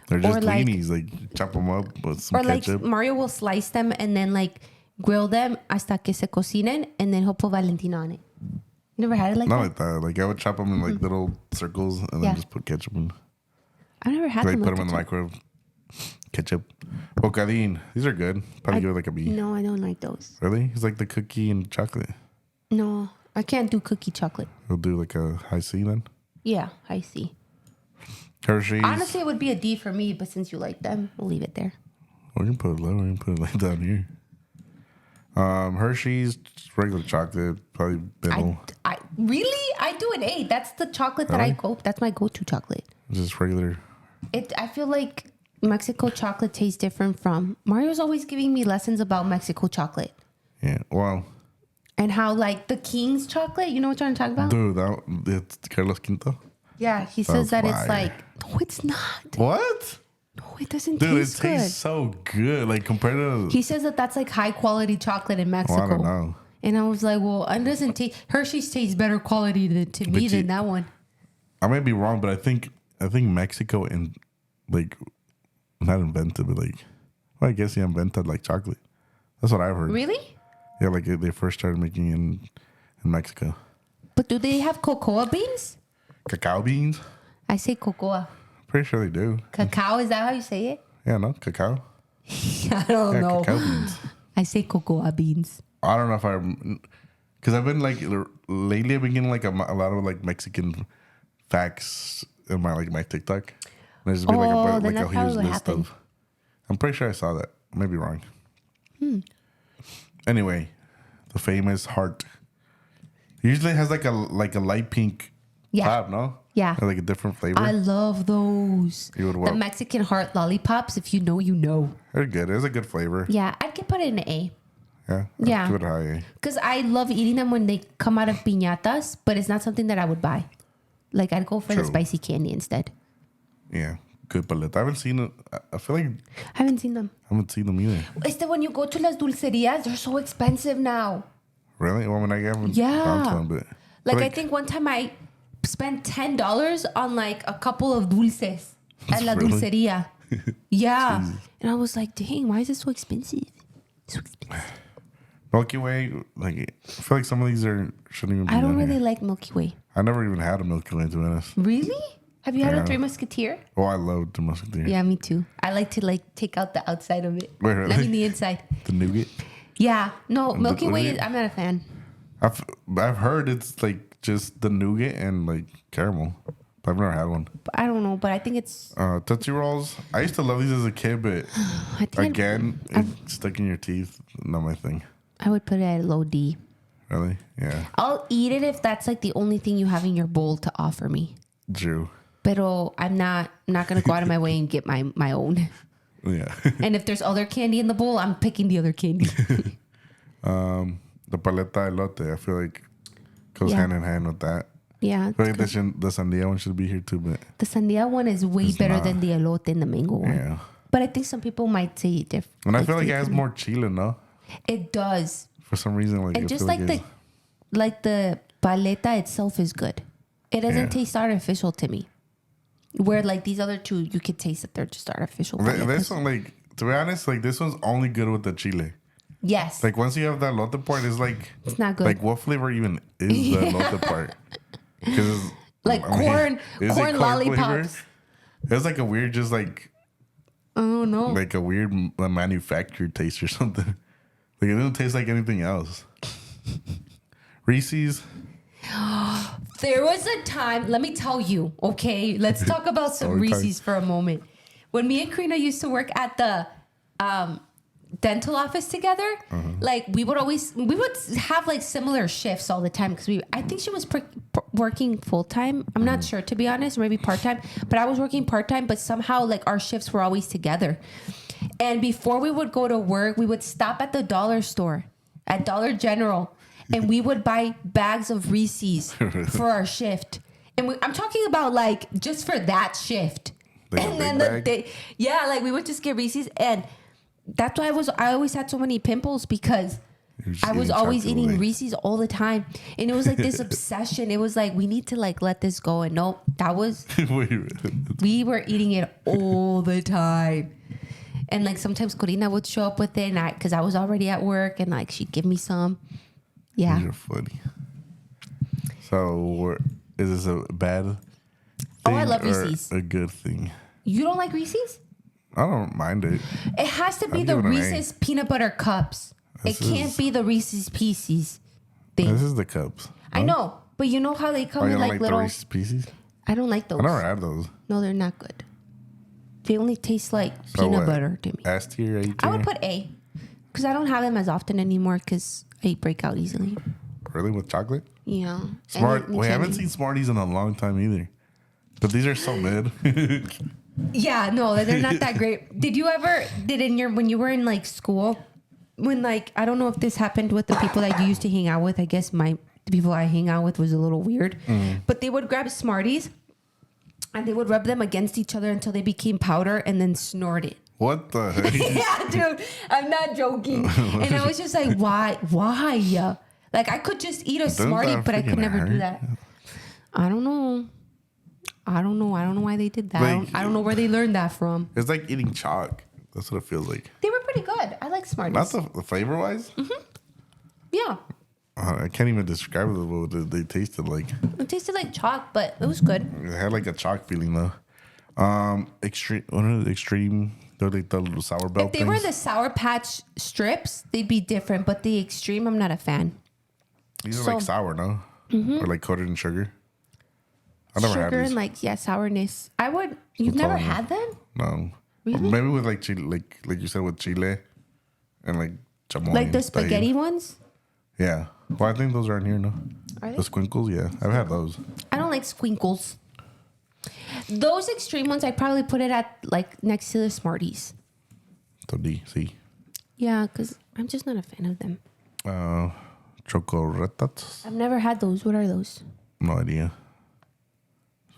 They're just Or like- weenies. Like chop them up with some or like ketchup. Mario will slice them and then like grill them hasta que se cocinen and then he'll put Valentina on it. You never had it like Not that? like that. Like I would chop them in like little circles and Yeah. then just put ketchup in. I've never had Like them put like them in the that. microwave. Ketchup. Bocadín. These are good. Probably give it like a B. No, I don't like those. Really? It's like the cookie and chocolate. No, I can't do cookie chocolate. We'll do like a high C then. Yeah, I see. Hershey's. Honestly, it would be a D for me, but since you like them, we'll leave it there. We can put it lower. We can put it like down here. Hershey's, just regular chocolate, probably middle. I really I do an A. That's the chocolate that Really? that's my go-to chocolate. Just regular. I feel like Mexico chocolate tastes different from Mario's always giving me lessons about Mexico chocolate Yeah. Well, and how like the King's chocolate. You know what I'm trying to talk about? dude, it's Carlos Quinto. Yeah, he says That's that it's fire. like no, it's not. What? No, it doesn't Dude, taste it good. tastes so good. Like compared to... He says that that's like high quality chocolate in Mexico. I don't know. And I was like, well, it doesn't taste... Hershey's tastes better quality to me than that one. I may be wrong, but I think Mexico like not invented, but like, well, I guess he invented like chocolate. That's what I've heard. Really? Yeah, like they first started making in Mexico. But do they have cocoa beans? Cacao beans? I say cocoa. Pretty sure they do. Cacao, is that how you say it? Yeah, no, cacao. I don't know. Cacao beans. I say cocoa beans. I don't know if because I've been like lately I've been getting like a lot of like Mexican facts in my TikTok. There's been like a huge list of. I'm pretty sure I saw that. I may be wrong. Anyway, the famous heart. Usually it has like a light pink top, no? Yeah. Or like a different flavor. I love those. The Mexican heart lollipops, if you know, you know. They're good. It's a good flavor. Yeah, I could put it in an A. Yeah? Yeah. Give it a high A. Because I love eating them when they come out of piñatas, but it's not something that I would buy. Like, I'd go for the spicy candy instead. Yeah. Good paleta. I haven't seen it. I feel like... I haven't seen them. I haven't seen them either. When you go to las dulcerias, they're so expensive now. Really? Well, I haven't gone to them, but... Like, I think one time I spent $10 on like a couple of dulces at la dulceria. Yeah. Jesus. And I was like, dang, why is it so expensive? So expensive. Milky Way, like, I feel like some of these shouldn't even be I don't really here. like Milky Way. I never even had a Milky Way, to be honest. Really? Have you had a Three Musketeer? Oh, I love the Musketeer. Yeah, me too. I like to take out the outside of it. Wait, really? I mean the inside. The nougat? Yeah. No, Milky Way, I'm not a fan. I've heard it's like just the nougat and like caramel. I've never had one. But I don't know, but I think it's... Tootsie Rolls. I used to love these as a kid, but again, it's stuck in your teeth. Not my thing. I would put it at low D. Really? Yeah. I'll eat it if that's like the only thing you have in your bowl to offer me. True. Pero I'm not going to go out of my way and get my own. Yeah. And if there's other candy in the bowl, I'm picking the other candy. The paleta elote, I feel like goes hand in hand with that. Yeah. I feel like the sandia one should be here too, but the sandia one is way better than the elote and the mango one. Yeah. But I think some people might say it different. And I feel like it has more chile, no? It does. For some reason, like and just like the paleta itself is good. It doesn't taste artificial to me. Where like these other two, you could taste that they're just artificial. This one, like, to be honest, like this one's only good with the chile. Yes. Like once you have that elote part, it's not good. Like what flavor even is the elote part? Because like corn lollipops. It's like a weird, just like oh no, like a weird manufactured taste or something. Like it doesn't taste like anything else. Reese's. There was a time, let me tell you, okay? Let's talk about some Reese's for a moment. When me and Karina used to work at the dental office together, like we would have like similar shifts all the time because I think she was working full time. I'm not sure, to be honest, maybe part time, but I was working part time. But somehow like our shifts were always together. And before we would go to work, we would stop at the dollar store, at Dollar General, and we would buy bags of Reese's for our shift. And I'm talking about like just for that shift. Like and then like we would just get Reese's, and that's why I always had so many pimples because I was always eating Reese's all the time. And it was like this obsession. It was like, we need to like let this go. And nope, we were eating it all the time. And like sometimes Corina would show up with it because I was already at work and like she'd give me some. Yeah. You're funny. So is this a bad thing? Oh, I love Reese's. A good thing? You don't like Reese's? I don't mind it. It has to be the Reese's peanut butter cups. It can't be the Reese's Pieces thing. This is the cups. I know, but you know how they come in like little... the Reese's Pieces? I don't like those. I never had those. No, they're not good. They only taste like peanut butter to me. S tier, A tier? I would put A. Because I don't have them as often anymore because I break out easily. Really? With chocolate? Yeah. We haven't seen Smarties in a long time either. But these are so mid. Yeah, no, they're not that great. When you were in like school, when like, I don't know if this happened with the people that you used to hang out with. I guess the people I hang out with was a little weird. But they would grab Smarties And they would rub them against each other until they became powder and then snort it. What the heck? Yeah, dude. I'm not joking. And I was just like, why? Like, I could just eat a Smartie, but I could never do that. I don't know. I don't know why they did that. Like, I don't know where they learned that from. It's like eating chalk. That's what it feels like. They were pretty good. I like Smarties. Not the flavor-wise? Mm-hmm. Yeah. I can't even describe it, what they tasted like. It tasted like chalk, but it was good. It had like a chalk feeling, though. Extreme... They're like the little Sour Belt If they were the Sour Patch strips, they'd be different. But the Extreme, I'm not a fan. These are like sour, no? Or like coated in sugar. I never had Sugar these. and like, sourness. You've never had them? No. Really? Maybe with like chile, like you said, with chile and like chamoy. Like the and spaghetti ones? Yeah. Well, I think those are in here, no? Are they? The squinkles, yeah. I've had those. I don't like squinkles. Those Extreme ones, I'd probably put it at like next to the Smarties. So D, C. Yeah, because I'm just not a fan of them. Chocoretas? I've never had those. What are those? No idea.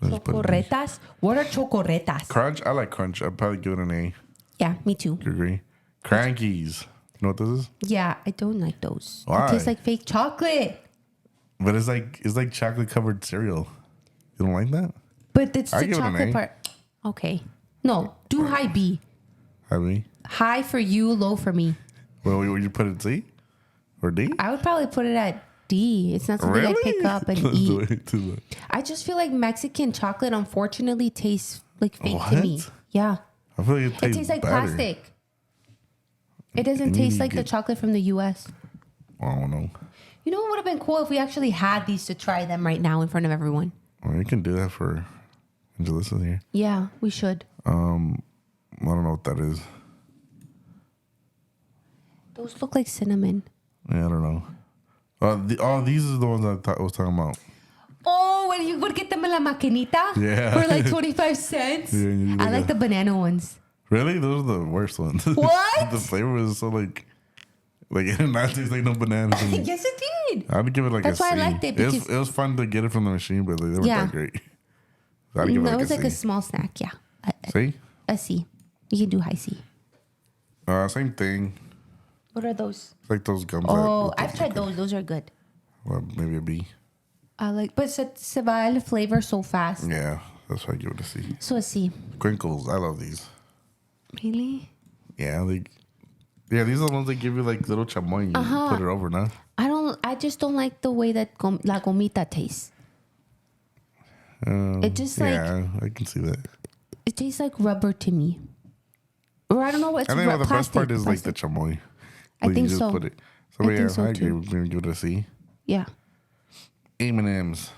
So Chocoretas? What are chocoretas? Crunch? I like crunch. I'd probably give it an A. Yeah, me too. You agree? Crankies. You know what this is? Yeah, I don't like those. Why? It tastes like fake chocolate. But it's like chocolate covered cereal. You don't like that? But it's I the give it an chocolate A. part. Okay. No, do high B. I mean, High for you, low for me. well, would you put it C or D? I would probably put it at D. It's not something I pick up and eat. I just feel like Mexican chocolate, unfortunately, tastes like fake to me. What? Yeah. I feel like It tastes like better. plastic. It doesn't taste like the chocolate from the U.S. I don't know. You know what would have been cool if we actually had these to try them right now in front of everyone? Well, you can do that for Julissa here. Yeah, we should. I don't know what that is. Those look like cinnamon. Yeah, I don't know. These are the ones I was talking about. Oh, when you would get them in la maquinita Yeah. for like 25 cents. Yeah, you I like the banana ones. Really? Those are the worst ones. What? The flavor was so like it did not taste like no bananas. Yes, it did. I'd give it like That's a C. why I liked it, because- it was fun to get it from the machine, but they weren't Yeah. that great. So I'd give No, it it was like like a C. small snack. Yeah. See? A C. You can do high C. Same thing. What are those? It's like those gums. Oh, I've tried those. Those are good. Well, maybe a B. I like, but se va el flavor so fast. Yeah, that's why I give it a C. So a C. Crinkles, I love these. Really? Yeah, these are the ones that give you like little chamoy. You put it over, no? I just don't like the way that la gomita tastes. It just like, Yeah, I can see that. it tastes like rubber to me. Or I don't know what's I think the plastic. best part is like plastic. the chamoy. I Like, think you just so. Put it. I So yeah, think so I agree. too. We're gonna give it a C. Yeah. M&M's.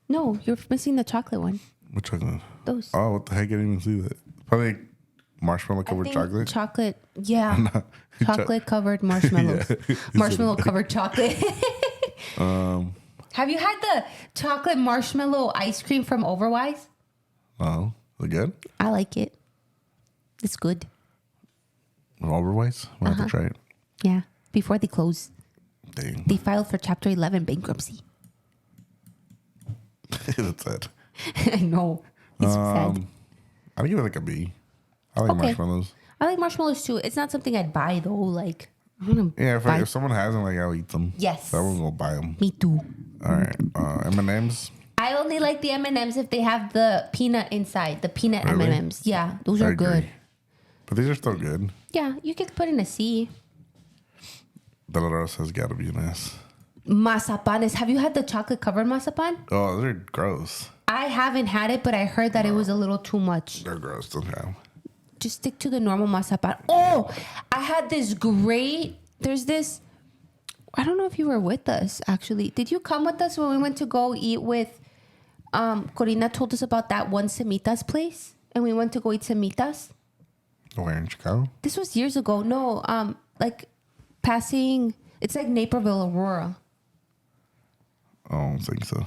No, you're missing the chocolate one. Which one? Those. Oh, what the heck? I didn't even see that. Probably like marshmallow I covered think chocolate. Chocolate. Yeah. Chocolate covered marshmallows. Yeah. Marshmallow covered chocolate. Have you had the chocolate marshmallow ice cream from Overwise? Oh, is it good? I like it. It's good. Overwise? We'll have to try it. Yeah. Before they close, Dang. they filed for Chapter 11 bankruptcy. That's it. I know. It's sad. I'd give it like a B. I like Okay. marshmallows. I like marshmallows too. It's not something I'd buy though. Like, I want to Yeah, buy. if someone has them, like I'll eat them. Yes. So I won't go buy them. Me too. All right. M&M's. I only like the M&Ms if they have the peanut inside. The peanut Really? M&Ms. Yeah, those I are agree. good. But these are still good. Yeah, you could put in a C. Dolores has got to be an S. Mazapanes. Have you had the chocolate covered mazapan? Oh, they're gross. I haven't had it, but I heard that it was a little too much. They're gross to have. Just stick to the normal mazapan. Oh, I had this great. There's this. I don't know if you were with us actually. Did you come with us when we went to go eat with? Corina told us about that one semitas place, and we went to go eat semitas. Where in Chicago? This was years ago. No, like passing. It's like Naperville, Aurora. I don't think so.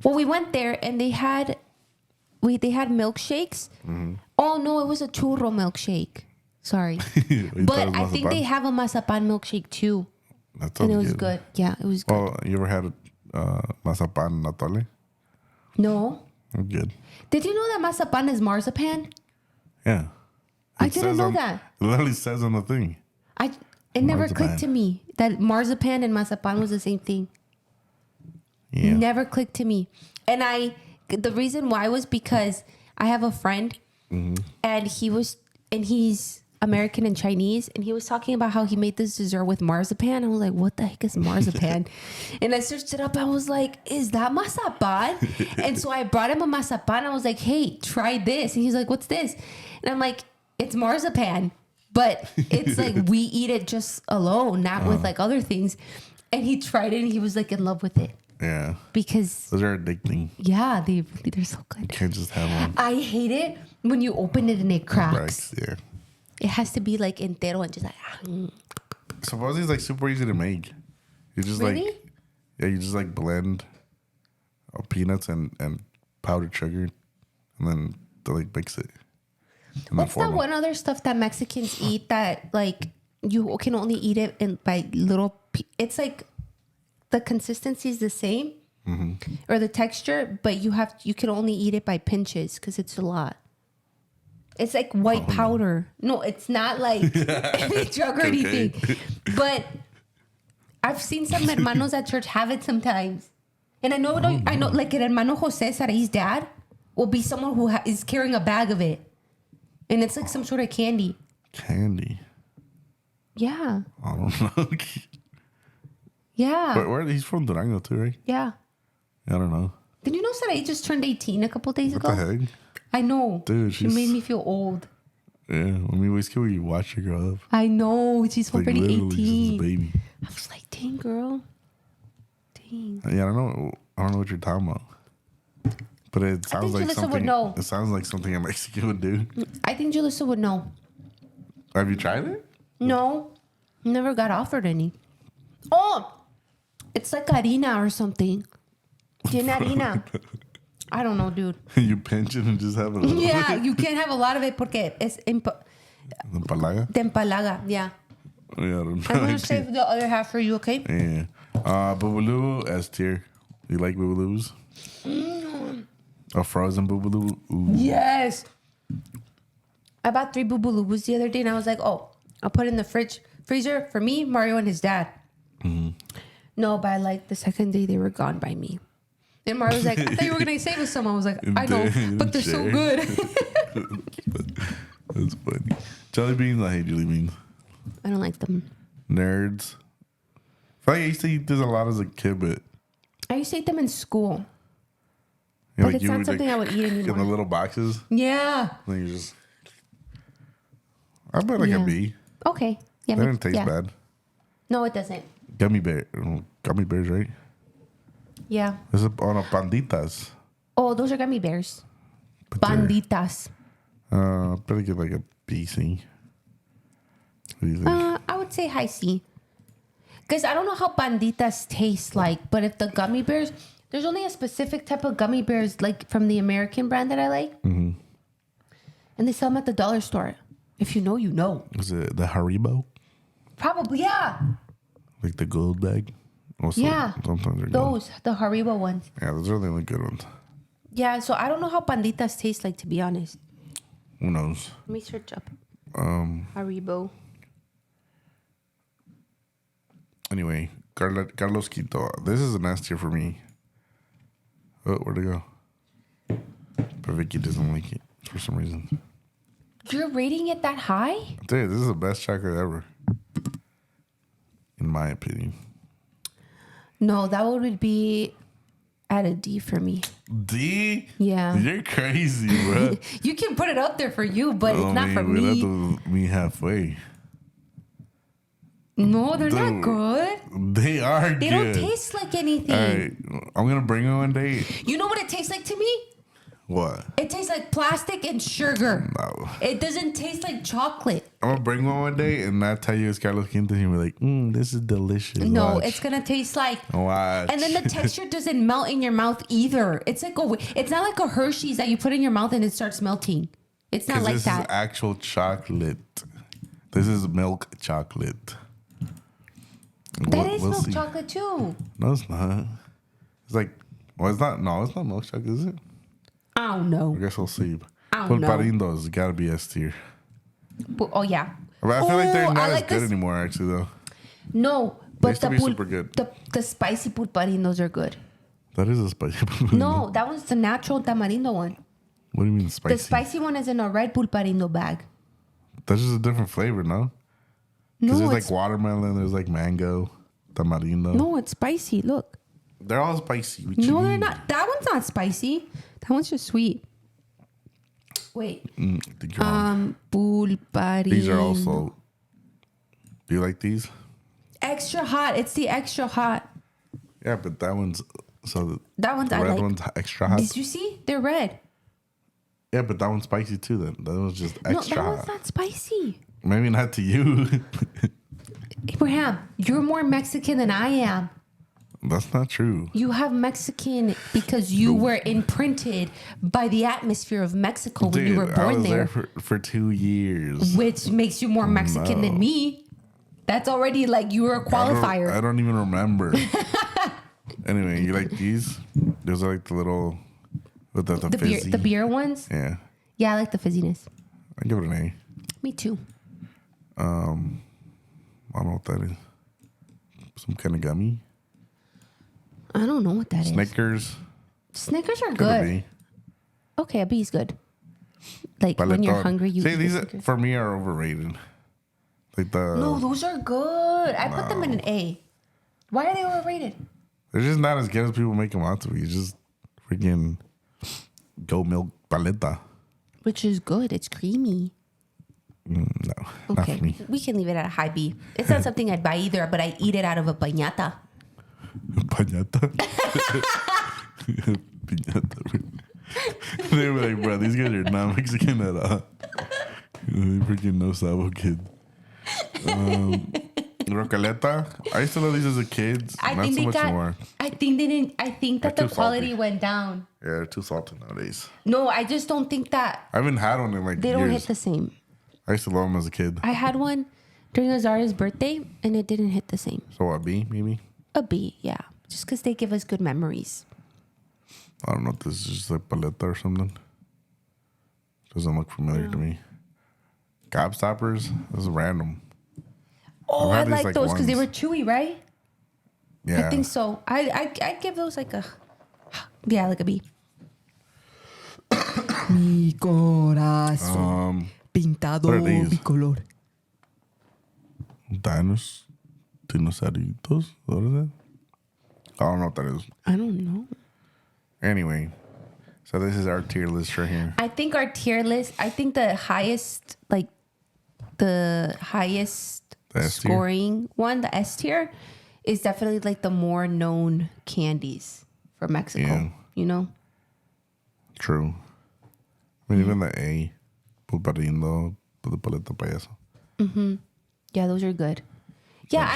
Well, we went there and they had milkshakes. Mm-hmm. Oh no, it was a churro milkshake. Sorry, but I think they have a mazapan milkshake too, That and sounds it was good. Yeah, it was good. Oh, you ever had mazapan natole? No, I'm good. Did you know that mazapan is marzipan? Yeah. I didn't know that. It literally says on the thing. It never clicked to me that marzipan and mazapan was the same thing. Yeah. Never clicked to me. And the reason why was because I have a friend and he's American and Chinese, and he was talking about how he made this dessert with marzipan. I was like, what the heck is marzipan? And I searched it up. I was like, is that mazapan? And so I brought him a mazapan. I was like, hey, try this. And he's like, what's this? And I'm like, it's marzipan, but it's like we eat it just alone, not with like other things. And he tried it and he was like in love with it. Yeah. Because those are addicting. Yeah, they're so good. You can't just have one. I hate it when you open it and it cracks. Yeah. It has to be like entero and just like. Supposedly it's like super easy to make. You just really? you just like blend peanuts and powdered sugar, and then to like mix it. What's that one other stuff that Mexicans eat that like you can only eat it by little? It's like the consistency is the same or the texture, but you can only eat it by pinches because it's a lot. It's like white powder. No, it's not like any drug or anything. But I've seen some hermanos at church have it sometimes. And I know like an hermano Jose Sarai's dad will be someone who is carrying a bag of it. And it's like some sort of candy. Candy? Yeah. I don't know. Yeah. Where he's from Durango too, right? Yeah. I don't know. Did you know Sarai just turned 18 a couple days ago? What the heck? I know. Dude, she made me feel old. Yeah. I mean, it's cool you watch her grow up. I know. She's already 18. She's a baby. I was like, dang, girl. Dang. Yeah, I don't know what you're talking about. But it sounds like Julissa something. would know. It sounds like something a Mexican would do. I think Julissa would know. Have you tried it? No. Never got offered any. Oh! It's like harina or something. Tiene harina. I don't know, dude. You pinch it and just have a little. Yeah, you can't have a lot of it porque es Empalaga? de empalaga, yeah. Yeah, I don't know. I'm going to save the other half for you, okay? Yeah. Boobaloo S tier. You like Boobaloos? A frozen Boobaloo? Ooh. Yes. I bought 3 Boobaloo's the other day and I was like, oh, I'll put it in the freezer for me, Mario, and his dad. No, by like the second day they were gone by me. And Mario was like, I thought you were going to save us some. I was like, I know, but they're so good. That's funny. Jelly beans? I hate jelly beans. I don't like them. Nerds. I feel like I used to eat this a lot as a kid, but... I used to eat them in school. Yeah, but it's not something I would eat anymore. In the little boxes? Yeah. And you just... I bet like a B. Okay. Yeah, that didn't taste bad. No, it doesn't. Gummy bears, right? Yeah. This is on a panditas. Oh, those are gummy bears. Panditas. Better get like a B, C. What do you think? I would say high C. Because I don't know how panditas taste like, but if the gummy bears, there's only a specific type of gummy bears like from the American brand that I like. Mm-hmm. And they sell them at the dollar store. If you know, you know. Is it the Haribo? Probably, yeah. Like the gold bag? Also, yeah. Sometimes they're those, good. The Haribo ones. Yeah, those are the only good ones. Yeah, so I don't know how panditas taste like, to be honest. Who knows? Let me search up. Haribo. Anyway, Carlos Quito. This is an S tier for me. Oh, where'd it go? But Vicky doesn't like it for some reason. You're rating it that high? Dude, this is the best chocolate ever. In my opinion. No, that would be at a D for me. D? Yeah. You're crazy, bro. You can put it up there for you, but it's not for me. We'll have to meet halfway. No, they're not good. They are good. They don't taste like anything. All right. I'm going to bring it one day. You know what it tastes like to me? What? It tastes like plastic and sugar. No. It doesn't taste like chocolate. I'm going to bring one day and not tell you it's Carlos Quinto. And you'll be like, this is delicious. No, Watch. it's going to taste like... Watch. And then the texture doesn't melt in your mouth either. It's like it's not like a Hershey's that you put in your mouth and it starts melting. It's not like that. This is actual chocolate. This is milk chocolate. That is milk chocolate too. No, it's not. It's like... Well, it's not... No, it's not milk chocolate, is it? I don't know. I guess we'll see. I don't know. Pulparindos gotta be S tier. Oh yeah. But I feel like they're not like as good anymore, actually, though. No, They but used to be super good. the spicy pulparinos are good. That is a spicy pulparindo. No, that one's the natural tamarindo one. What do you mean spicy? The spicy one is in a red pulparindo bag. That's just a different flavor, no? Because there's like watermelon, there's like mango, tamarindo. No, it's spicy. Look. They're all spicy. No, they're not. That one's not spicy. That one's just sweet. Wait. Pulparindo. These are also. Do you like these? Extra hot. It's the extra hot. Yeah, but that one's that one's the red one's extra hot. Did you see? They're red. Yeah, but that one's spicy too. Then that one's just extra hot. No, that one's not spicy. Maybe not to you. Abraham, you're more Mexican than I am. That's not true. You have Mexican because you were imprinted by the atmosphere of Mexico when you were born I was there. for 2 years. Which makes you more Mexican than me. That's already like you were a qualifier. I don't even remember. Anyway, you like these? Those are like the little with the fizzy. The beer ones? Yeah. Yeah, I like the fizziness. I give it an A. Me too. I don't know what that is. Some kind of gummy. I don't know what that is. Snickers. Snickers are good. Okay, a B is good. Like Paletón. when you're hungry, you See, eat these Snickers. for me are overrated. Like No, those are good. I put them in an A. Why are they overrated? They're just not as good as people make them out to be. It's just freaking goat milk paleta. Which is good. It's creamy. No, not Okay, for me. we can leave it at a high B. It's not something I'd buy either, but I eat it out of a piñata. Pañata. Piñata. They were like, bro, these guys are not Mexican at all. They freaking no sabo kid. Rocaleta. I used to love these as a kid. Not so much more. I think they didn't. I think that They're the too quality salty. went down. Yeah, they're too salty nowadays. No, I just don't think that I haven't had one in like they years. don't hit the same. I used to love them as a kid. I had one during Azaria's birthday, and it didn't hit the same. So a B, maybe? A B, yeah. Just because they give us good memories. I don't know if this is just like paleta or something. Doesn't look familiar to me. Gobstoppers? This is random. Oh, I've I had these, like those because they were ones. chewy, right? Yeah. I think so. I'd give those like a... Yeah, like a B. Mi corazón pintado what are these? bicolor. Dinosauritos? What is that? I don't know what that is. I don't know. Anyway, so this is our tier list right here. I think our tier list, I think the highest The S tier? scoring one, the S tier, is definitely like the more known candies from Mexico. Yeah. You know? True. I mean, even the A, pulparindo, the paleta payaso. Yeah, those are good. Yeah,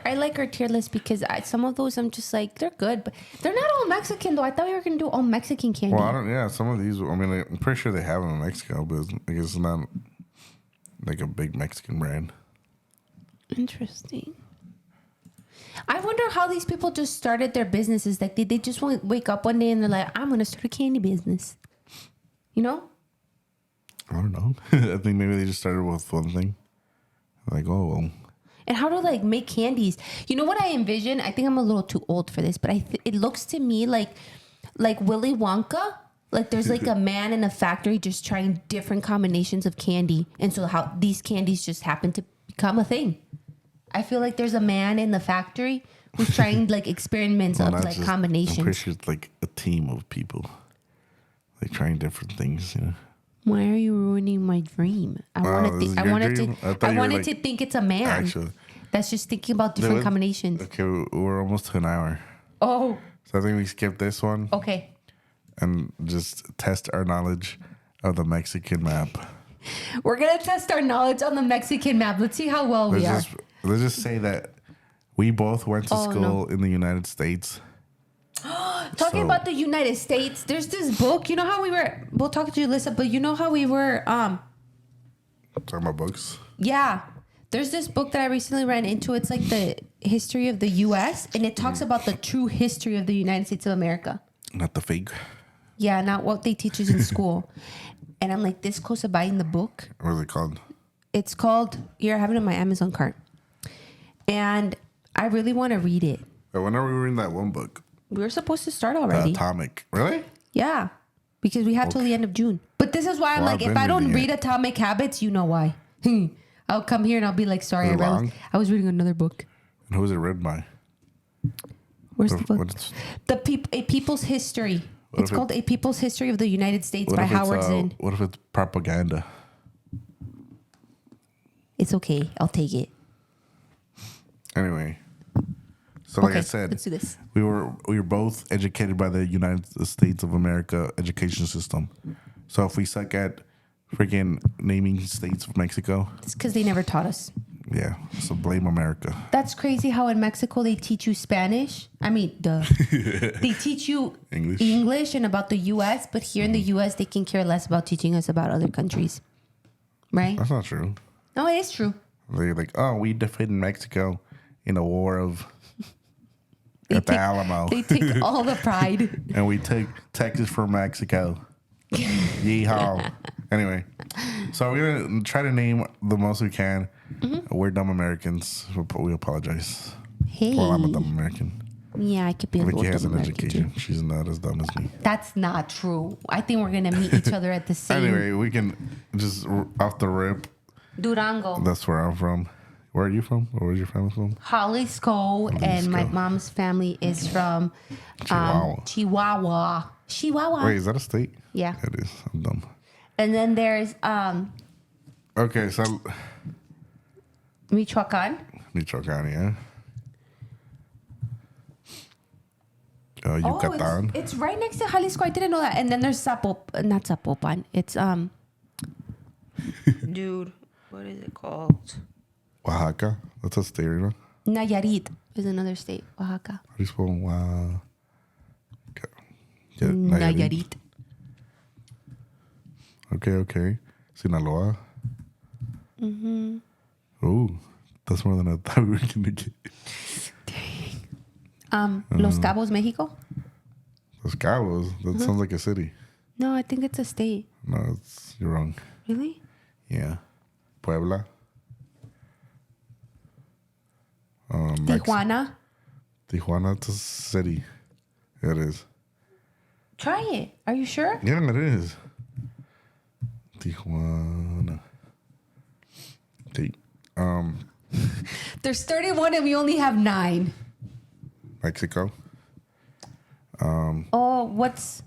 I like our tier list because some of those I'm just like they're good, but they're not all Mexican though. I thought we were gonna do all Mexican candy. Well, I don't. Yeah, some of these. I mean, I'm pretty sure they have them in Mexico, but I guess it's not like a big Mexican brand. Interesting. I wonder how these people just started their businesses. Like, they just wake up one day and they're like, I'm gonna start a candy business. You know? I don't know. I think maybe they just started with one thing. Like, oh well. And how to like make candies. You know what I envision? I think I'm a little too old for this, but it looks to me like Willy Wonka. Like there's like a man in a factory just trying different combinations of candy. And so how these candies just happen to become a thing. I feel like there's a man in the factory who's trying like experiments of like combinations. I'm pretty sure it's like a team of people. Like trying different things, you know. Why are you ruining my dream? I wanted to think it's a man. Actually, that's just thinking about different combinations. Okay, we're almost to an hour. Oh. So I think we skip this one. Okay. And just test our knowledge of the Mexican map. We're gonna test our knowledge on the Mexican map. Let's see how well we are. Let's just say that we both went to school in the United States. Talking about the United States, there's this book. You know how we'll talk to Julissa, but you know how we were talking about books? Yeah. There's this book that I recently ran into. It's like the history of the US, and it talks about the true history of the United States of America. Not the fake. Yeah, not what they teach us in school. And I'm like this close to buying the book. What is it called? It's called, here, I have it in my Amazon cart. And I really want to read it. But when are we reading that one book? We were supposed to start already. Atomic. Really? Yeah. Because we have till the end of June. But this is why I'm like, if I don't read Atomic Habits, you know why. I'll come here and I'll be like, sorry, I was reading another book. And who is it read by? Where's the book? A People's History. It's called A People's History of the United States by Howard Zinn. What if it's propaganda? It's okay. I'll take it. Anyway. So like I said, let's do this. We were both educated by the United States of America education system. So if we suck at freaking naming states of Mexico, it's because they never taught us. Yeah, so blame America. That's crazy how in Mexico they teach you Spanish. I mean, duh. They teach you English and about the U.S., but here in the U.S. they can care less about teaching us about other countries. Right? That's not true. No, it is true. They're like, oh, we defeated Mexico in a war of... at the Alamo. They take all the pride. And we take Texas from Mexico. Yeehaw. Anyway, so we're going to try to name the most we can. Mm-hmm. We're dumb Americans. We apologize. Hey. Well, I'm a dumb American. Yeah, I could be a Vicky little has dumb an American education. too. She's not as dumb as me. That's not true. I think we're going to meet each other at the same... Anyway, we can just off the rip. Durango. That's where I'm from. Where are you from? Or where's your family from? Jalisco. And my mom's family is from Chihuahua. Wait, is that a state? Yeah. It is. I'm dumb. And then there's... Okay, so... Michoacan, yeah. Yucatan. It's right next to Jalisco. I didn't know that. And then there's not Zapopan. It's dude, what is it called? Oaxaca. That's a state, right? Nayarit is another state. Oaxaca. How do you spell Nayarit. Okay. Sinaloa. Oh, that's more than I thought we were gonna get. Dang. Los Cabos, Mexico. Los Cabos. That sounds like a city. No, I think it's a state. No, you're wrong. Really? Yeah. Puebla. Tijuana. Tijuana, it's a city. Yeah, it is. Try it. Are you sure? Yeah, it is. Tijuana. There's 31 and we only have 9. Mexico. What's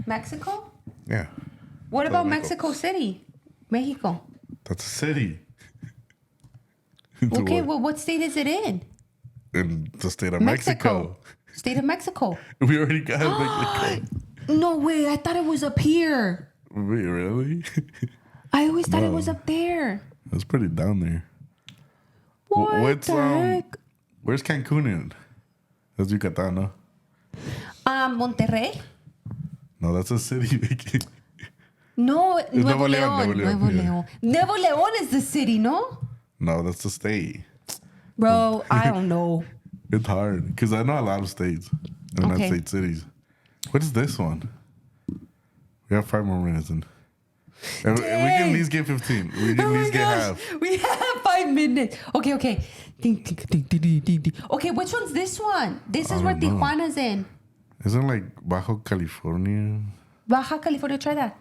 Mexico? Yeah. What about Mexico City? Mexico. That's a city. Okay, well, what state is it in? In the state of Mexico. State of Mexico. We already got Mexico. No way, I thought it was up here. Wait, really? I always thought it was up there. It's pretty down there. What the heck? Where's Cancun in? That's Yucatan, no? Monterrey? No, that's a city. No, Nuevo León, León. Nuevo León. Nuevo León is the city, no? No, that's the state. Bro, I don't know. It's hard because I know a lot of states and not state cities. What is this one? We have 5 more minutes and we can at least get 15. We can at least get half. We have 5 minutes. Okay. Ding, ding, ding, ding, ding, ding, ding. Okay, which one's this one? This is where Tijuana's in. Isn't like Baja California? Baja California, try that.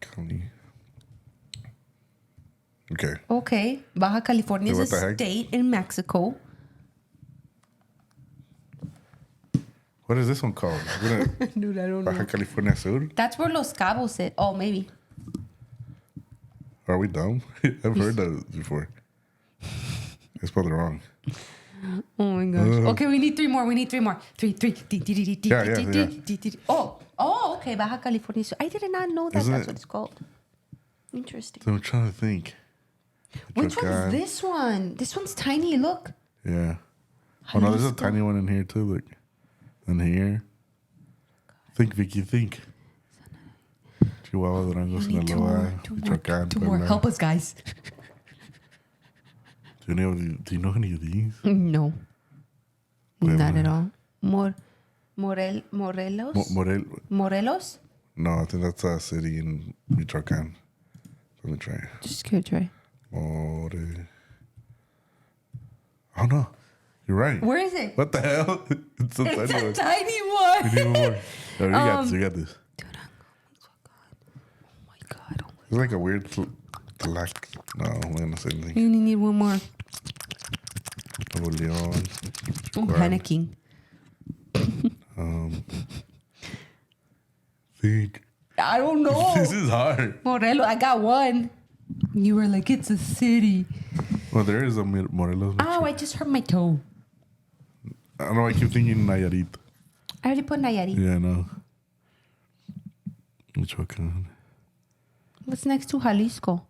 Cali. Okay. Baja California is a state in Mexico. What is this one called? Dude, I don't know. Baja California Sur? That's where Los Cabos sit. Oh, maybe. Are we dumb? I've heard that before. I spelled it wrong. Oh my gosh. Okay, we need 3 more. 3. Yeah. Oh, okay. Baja California. I did not know that. That's what it's called. Interesting. So I'm trying to think. Which one's this one? This one's tiny. Look. Yeah. Oh no, there's a tiny one in here too. Look. In here. Think, Vicky, think. Chihuahua, Durango, Sinaloa, Michoacan. 2 more. Help us, guys. Do you know any of these? No. Puebla. Not at all. More. Morelos? Morel. Morelos? No, I think that's a city in Michoacán. Let me try. Just go try. Oh no, you're right. Where is it? What the hell? It's a It's tiny a one. tiny one. We need one more. Oh, you got this. You got this. Oh my god. It's like a weird. No, I'm not gonna say anything. You need one more. Nuevo León. Oh, panicking. Think. I don't know. This is hard. Morelos, I got one. You were like, it's a city. Well, there is a Morelos. Oh, I just hurt my toe. I don't know. I keep thinking Nayarit. I already put Nayarit. Yeah, I know. Michoacán. What's next to Jalisco?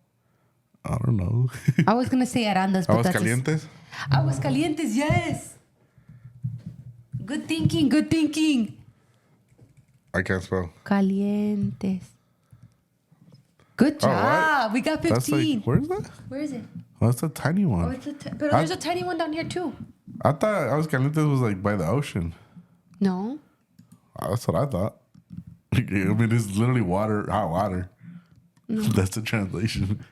I don't know. I was gonna say Arandas, but that's Aguascalientes? Aguascalientes, yes. Good thinking, good thinking. I can't spell. Calientes. Good job. We got 15. That's like, where is that? Where is it? Oh, that's a tiny one. Oh, it's but there's a tiny one down here too. I thought Aguascalientes was like by the ocean. No. That's what I thought. I mean, it's literally water, hot water. No. That's the translation.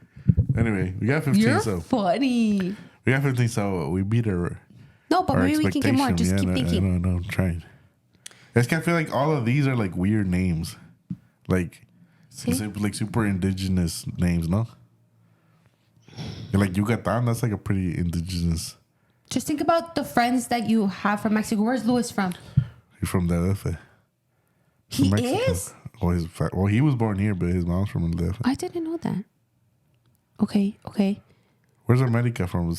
Anyway, we got 15. You're so funny. we got 15, so we beat our. No, but our maybe we can get more. Just keep thinking. No, I'm trying. I just feel like all of these are like weird names, like super indigenous names, no? And like Yucatan, that's like a pretty indigenous. Just think about the friends that you have from Mexico. Where's Luis from? He's from the DF. He is? Well, he was born here, but his mom's from the DF. I didn't know that. Okay. Where's America from?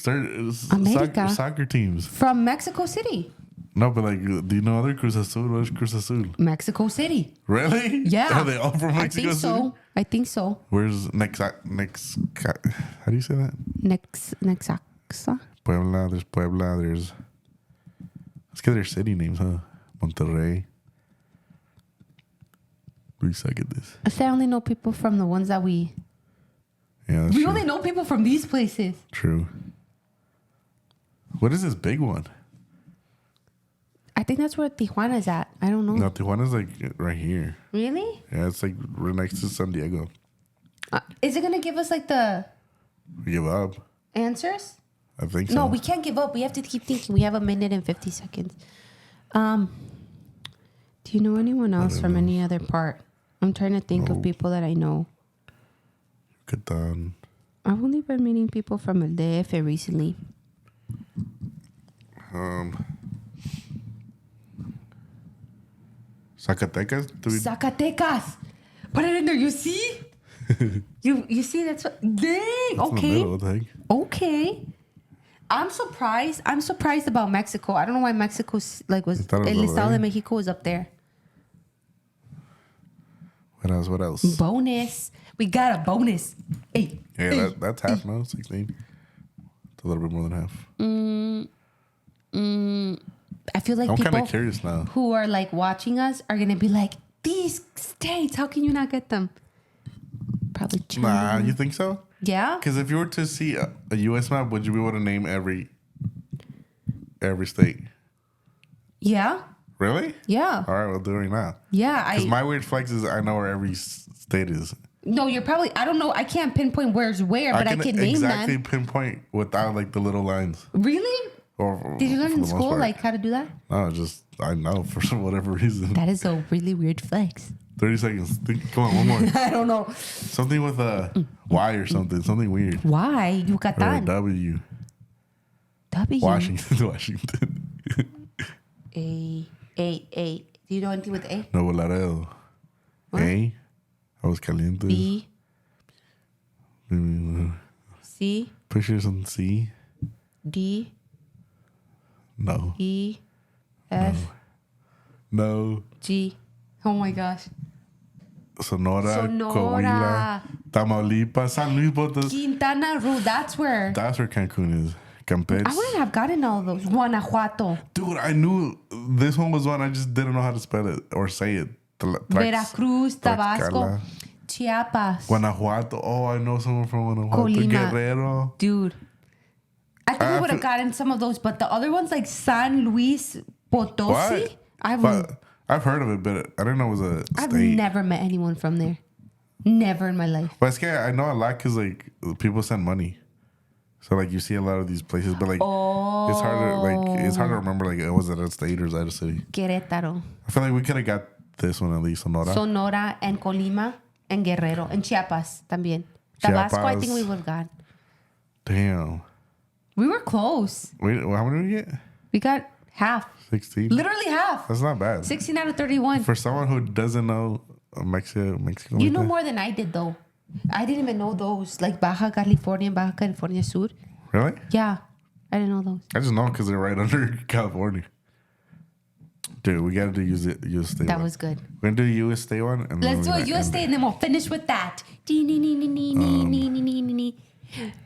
America? Soccer teams. From Mexico City. No, but like, do you know other Cruz Azul? Where's Cruz Azul? Mexico City. Really? Yeah. Are they all from Mexico City? I think so. Where's next? How do you say that? Necaxa. Puebla. There's Puebla. Let's get their city names, huh? Monterrey. We suck at this. I only know people from the ones that we... Yeah, that's we true. only know people from these places. True. What is this big one? I think that's where Tijuana's at. I don't know. No, Tijuana's like right here. Really? Yeah, it's like right next to San Diego. Is it going to give us like the We give up. answers? I think so. No, we can't give up. We have to keep thinking. We have 1 minute and 50 seconds. Do you know anyone else from any other part? I'm trying to think of people that I know. Yucatan. I've only been meeting people from El DF recently. Zacatecas? Zacatecas. Put it in there. You see? you see? That's what. Dang. That's Okay. in the middle, what the heck? Okay. I'm surprised about Mexico. I don't know why Mexico's like was thought it was El over Estado there? de Mexico was up there. What else? Bonus. We got a bonus. Hey. Yeah, that's half now, 16. It's a little bit more than half. I feel like I'm kind people of curious now. who are like watching us are gonna be like, these states, how can you not get them? Probably China. Nah, you think so? Yeah. Because if you were to see a U.S. map, would you be able to name every state? Yeah. Really? Yeah. All right, we'll do it right now. Yeah. Because my weird flex is I know where every state is. No, you're probably. I don't know. I can't pinpoint where's where, but I can name exactly them. pinpoint without like the little lines. Really? Or Did you learn for in the most school part. like how to do that? No, just I know for whatever reason. That is a really weird flex. 30 seconds. Come on, one more. I don't know. Something with a Y or something. Something weird. Why? Or a Yucatan. W. W. Washington. A. Do you know anything with A? Nuevo Laredo. What? A. Aguascalientes. B. C. Pictures on C. D. No. E. F. No. G. Oh my gosh. Sonora. Sonora. Coahuila. Tamaulipas. San Luis Potosí. Quintana Roo. That's where Cancun is. Campeche. I wouldn't have gotten all those. Guanajuato. Dude, I knew this one was one. I just didn't know how to spell it or say it. Veracruz, Tabasco, Chiapas. Guanajuato. Oh, I know someone from Guanajuato. Colima. Guerrero. Dude. I think we would have gotten some of those, but the other ones like San Luis Potosi. What? I've heard of it, but I didn't know it was a I've state. never met anyone from there. Never in my life. But I know a lot because like people send money, so like you see a lot of these places, but like it's hard to remember like was it a state or is that a city? Querétaro. I feel like we could have got this one at least, Sonora and Colima and Guerrero and Chiapas también. Tabasco, I think we would have got. Damn. We were close. Wait, how many did we get? We got half. 16. Literally half. That's not bad. 16 out of 31. For someone who doesn't know Mexico. You know more than I did, though. I didn't even know those. Like Baja California and Baja California Sur. Really? Yeah. I didn't know those. I just know because they're right under California. Dude, we got to do US State That one. was good. We're going to do US State one. And Let's do a US State and then we'll finish with that.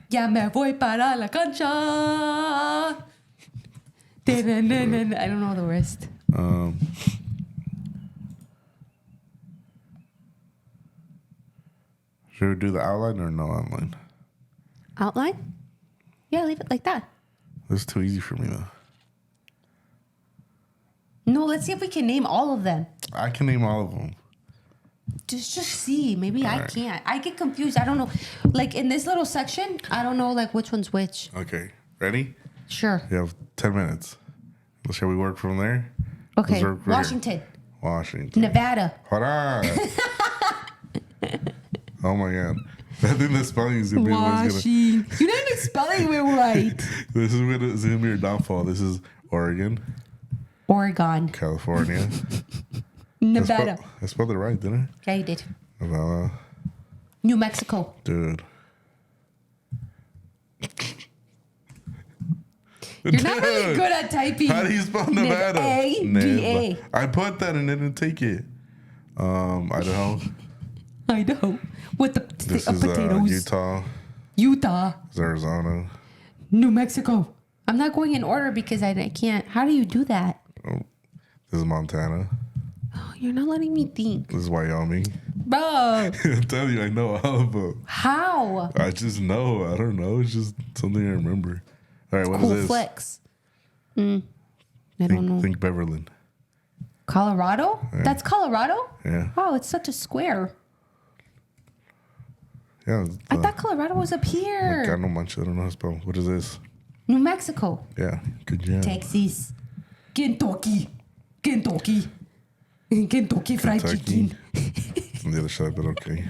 Ya me voy para la cancha. I don't know the rest. Should we do the outline or no outline? Outline? Yeah, leave it like that. This is too easy for me, though. No, let's see if we can name all of them. I can name all of them. Just see. Maybe I can't. I get confused. I don't know. Like in this little section, I don't know like which one's which. Okay. Ready? Sure. You have 10 minutes. Shall we work from there? Okay. Washington. Nevada. Hold on. Oh my God. I think the spelling is going to be what's You're not even spelling it right. This is going to be your downfall. This is Oregon. Oregon. California. Nevada. I spelled it right, didn't Yeah, you did. I? Nevada. New Mexico. Dude. You're not really good at typing. How do you spell Nevada? A-D-A. I put that and it didn't take it. Idaho. Idaho. With the This is potatoes. Utah. This is Arizona. New Mexico. I'm not going in order because I can't. How do you do that? Oh, this is Montana. Oh, you're not letting me think. This is Wyoming. Bro. I tell you, I know all of them. How? I just know. I don't know. It's just something I remember. All right, what is this? Flex. I don't know. Think Beverly. Colorado? Yeah. That's Colorado? Yeah. Wow, it's such a square. Yeah. I thought Colorado was up here. I know much. I don't know how to spell. What is this? New Mexico. Yeah. Good job. Texas. Kentucky Fried Chicken. On the other side, but okay.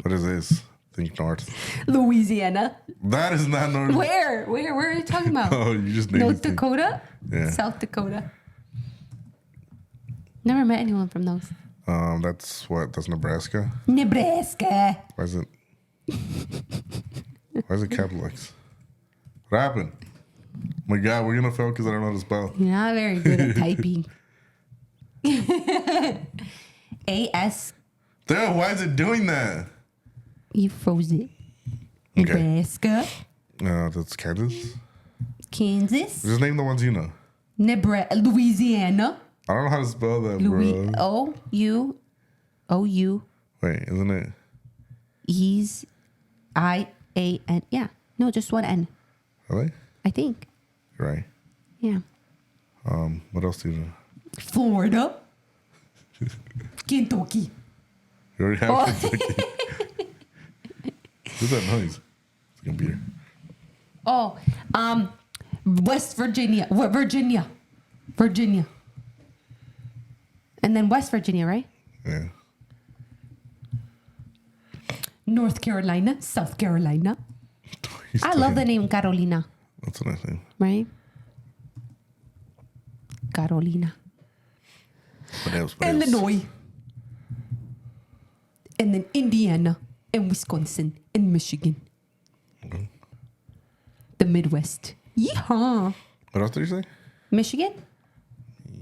What is this? Think North. Louisiana. That is not North. Where are you talking about? Oh, you just named North it. Dakota? Yeah. South Dakota. Never met anyone from those. That's Nebraska. Nebraska. Why is it capital X? What happened? My God, we're gonna fail because I don't know how to spell. You're not very good at typing. A-S. Dude, why is it doing that? You froze it. Okay. Nebraska. That's Kansas. Kansas. Just name the ones you know. Louisiana. I don't know how to spell that, bro. O-U. Wait, isn't it? E's I-A-N. Yeah. No, just one N. Really? I think. You're right. Yeah. What else do you know? Florida. Kentucky. You already have Kentucky. What's that noise? It's a computer. Oh, West Virginia. Virginia. And then West Virginia, right? Yeah. North Carolina, South Carolina. I love the name Carolina. That's a nice name. Right? Carolina. What else? Illinois. And then Indiana and Wisconsin and Michigan. Okay. The Midwest. Yeehaw. What else did you say? Michigan?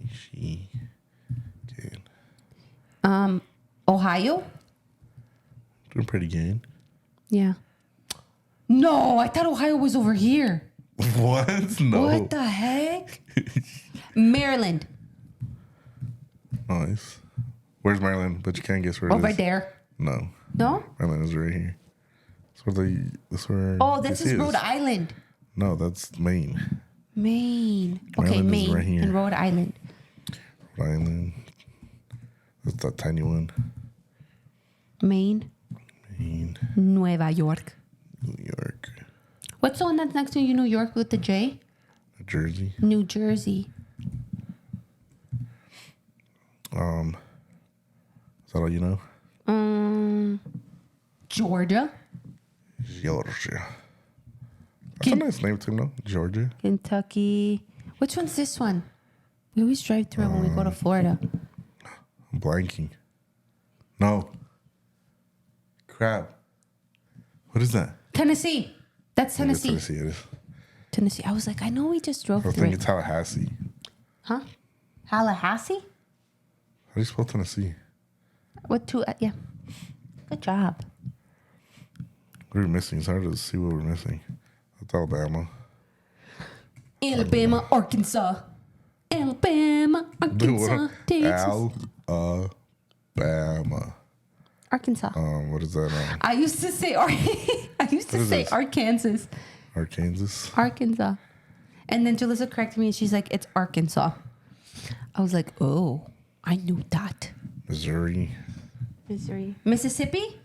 Michigan. Ohio? Doing pretty good. Yeah. No, I thought Ohio was over here. What? No. What the heck? Maryland. Nice. Where's Maryland? But you can't guess where it is. Over there. No. No? Maryland is right here. That's where Oh, this DC is Rhode Island. No, that's Maine. Maine. Okay, Maryland is Maine right here. and Rhode Island. Island. That's that tiny one. Maine. Nueva York. New York. What's the one that's next to you, New York, with the J? New Jersey. New Jersey. Is that all you know? Georgia. Georgia. That's a nice name too, no? Georgia. Kentucky. Which one's this one? We always drive through it when we go to Florida. I'm blanking. No. Crap. What is that? Tennessee. That's Tennessee. Yeah, Tennessee it is. Tennessee. I was like, I know we just drove I was through thinking it. Tallahassee. Huh? Tallahassee? How do you spell Tennessee? What two? Yeah. Good job. What are we missing? It's hard to see what we're missing. That's Alabama. Alabama, Arkansas. Alabama, Arkansas. Texas. Alabama. Arkansas. What is that? I used to say Arkansas. Arkansas. Arkansas. And then Julissa corrected me and she's like, it's Arkansas. I was like, oh, I knew that. Missouri. Mississippi? Is that a state?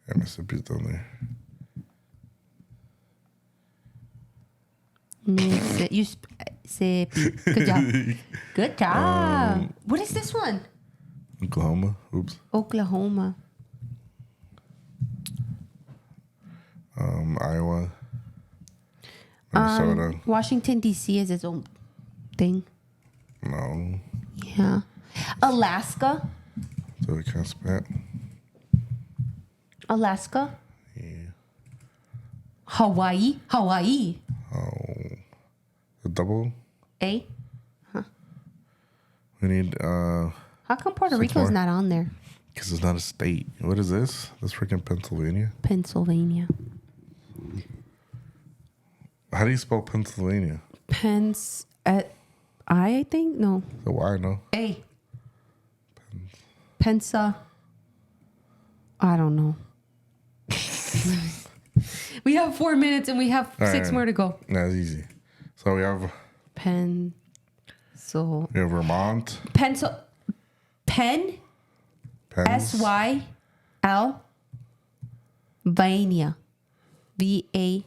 Yeah, Mississippi's down there. Mississippi. Good job. Good job. What is this one? Oklahoma. Oops. Oklahoma. Iowa. Minnesota. Washington, D.C. is its own thing. No. Yeah. Alaska. So we can't spat. Alaska. Yeah. Hawaii. Oh. The double? A. We need, How come Puerto 6 Rico's more. not on there? Because it's not a state. What is this? That's freaking Pennsylvania. Pennsylvania. How do you spell Pennsylvania? I think? No. The Y, no? A. Pensa. I don't know. We have 4 minutes and we have All 6 right. more to go. That's easy. So we have Vermont. Pen. Pens. SYL. Vania. VANIA.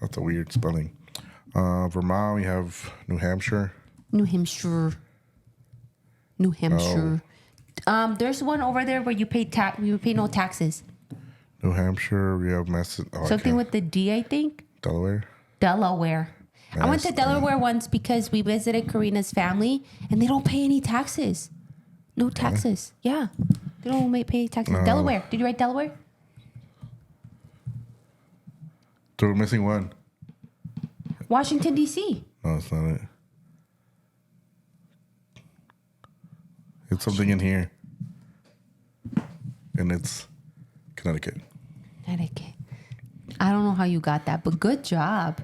That's a weird spelling. Vermont, we have New Hampshire. New Hampshire. There's one over there where you pay no taxes. New Hampshire, we have Something with the D, I think. Delaware. I went to Delaware once because we visited Karina's family and they don't pay any taxes. No taxes. Yeah. They don't pay taxes. Delaware. Did you write Delaware? So we're missing one. Washington, D.C. No, that's not it. It's something in here. And it's Connecticut. I don't know how you got that, but good job.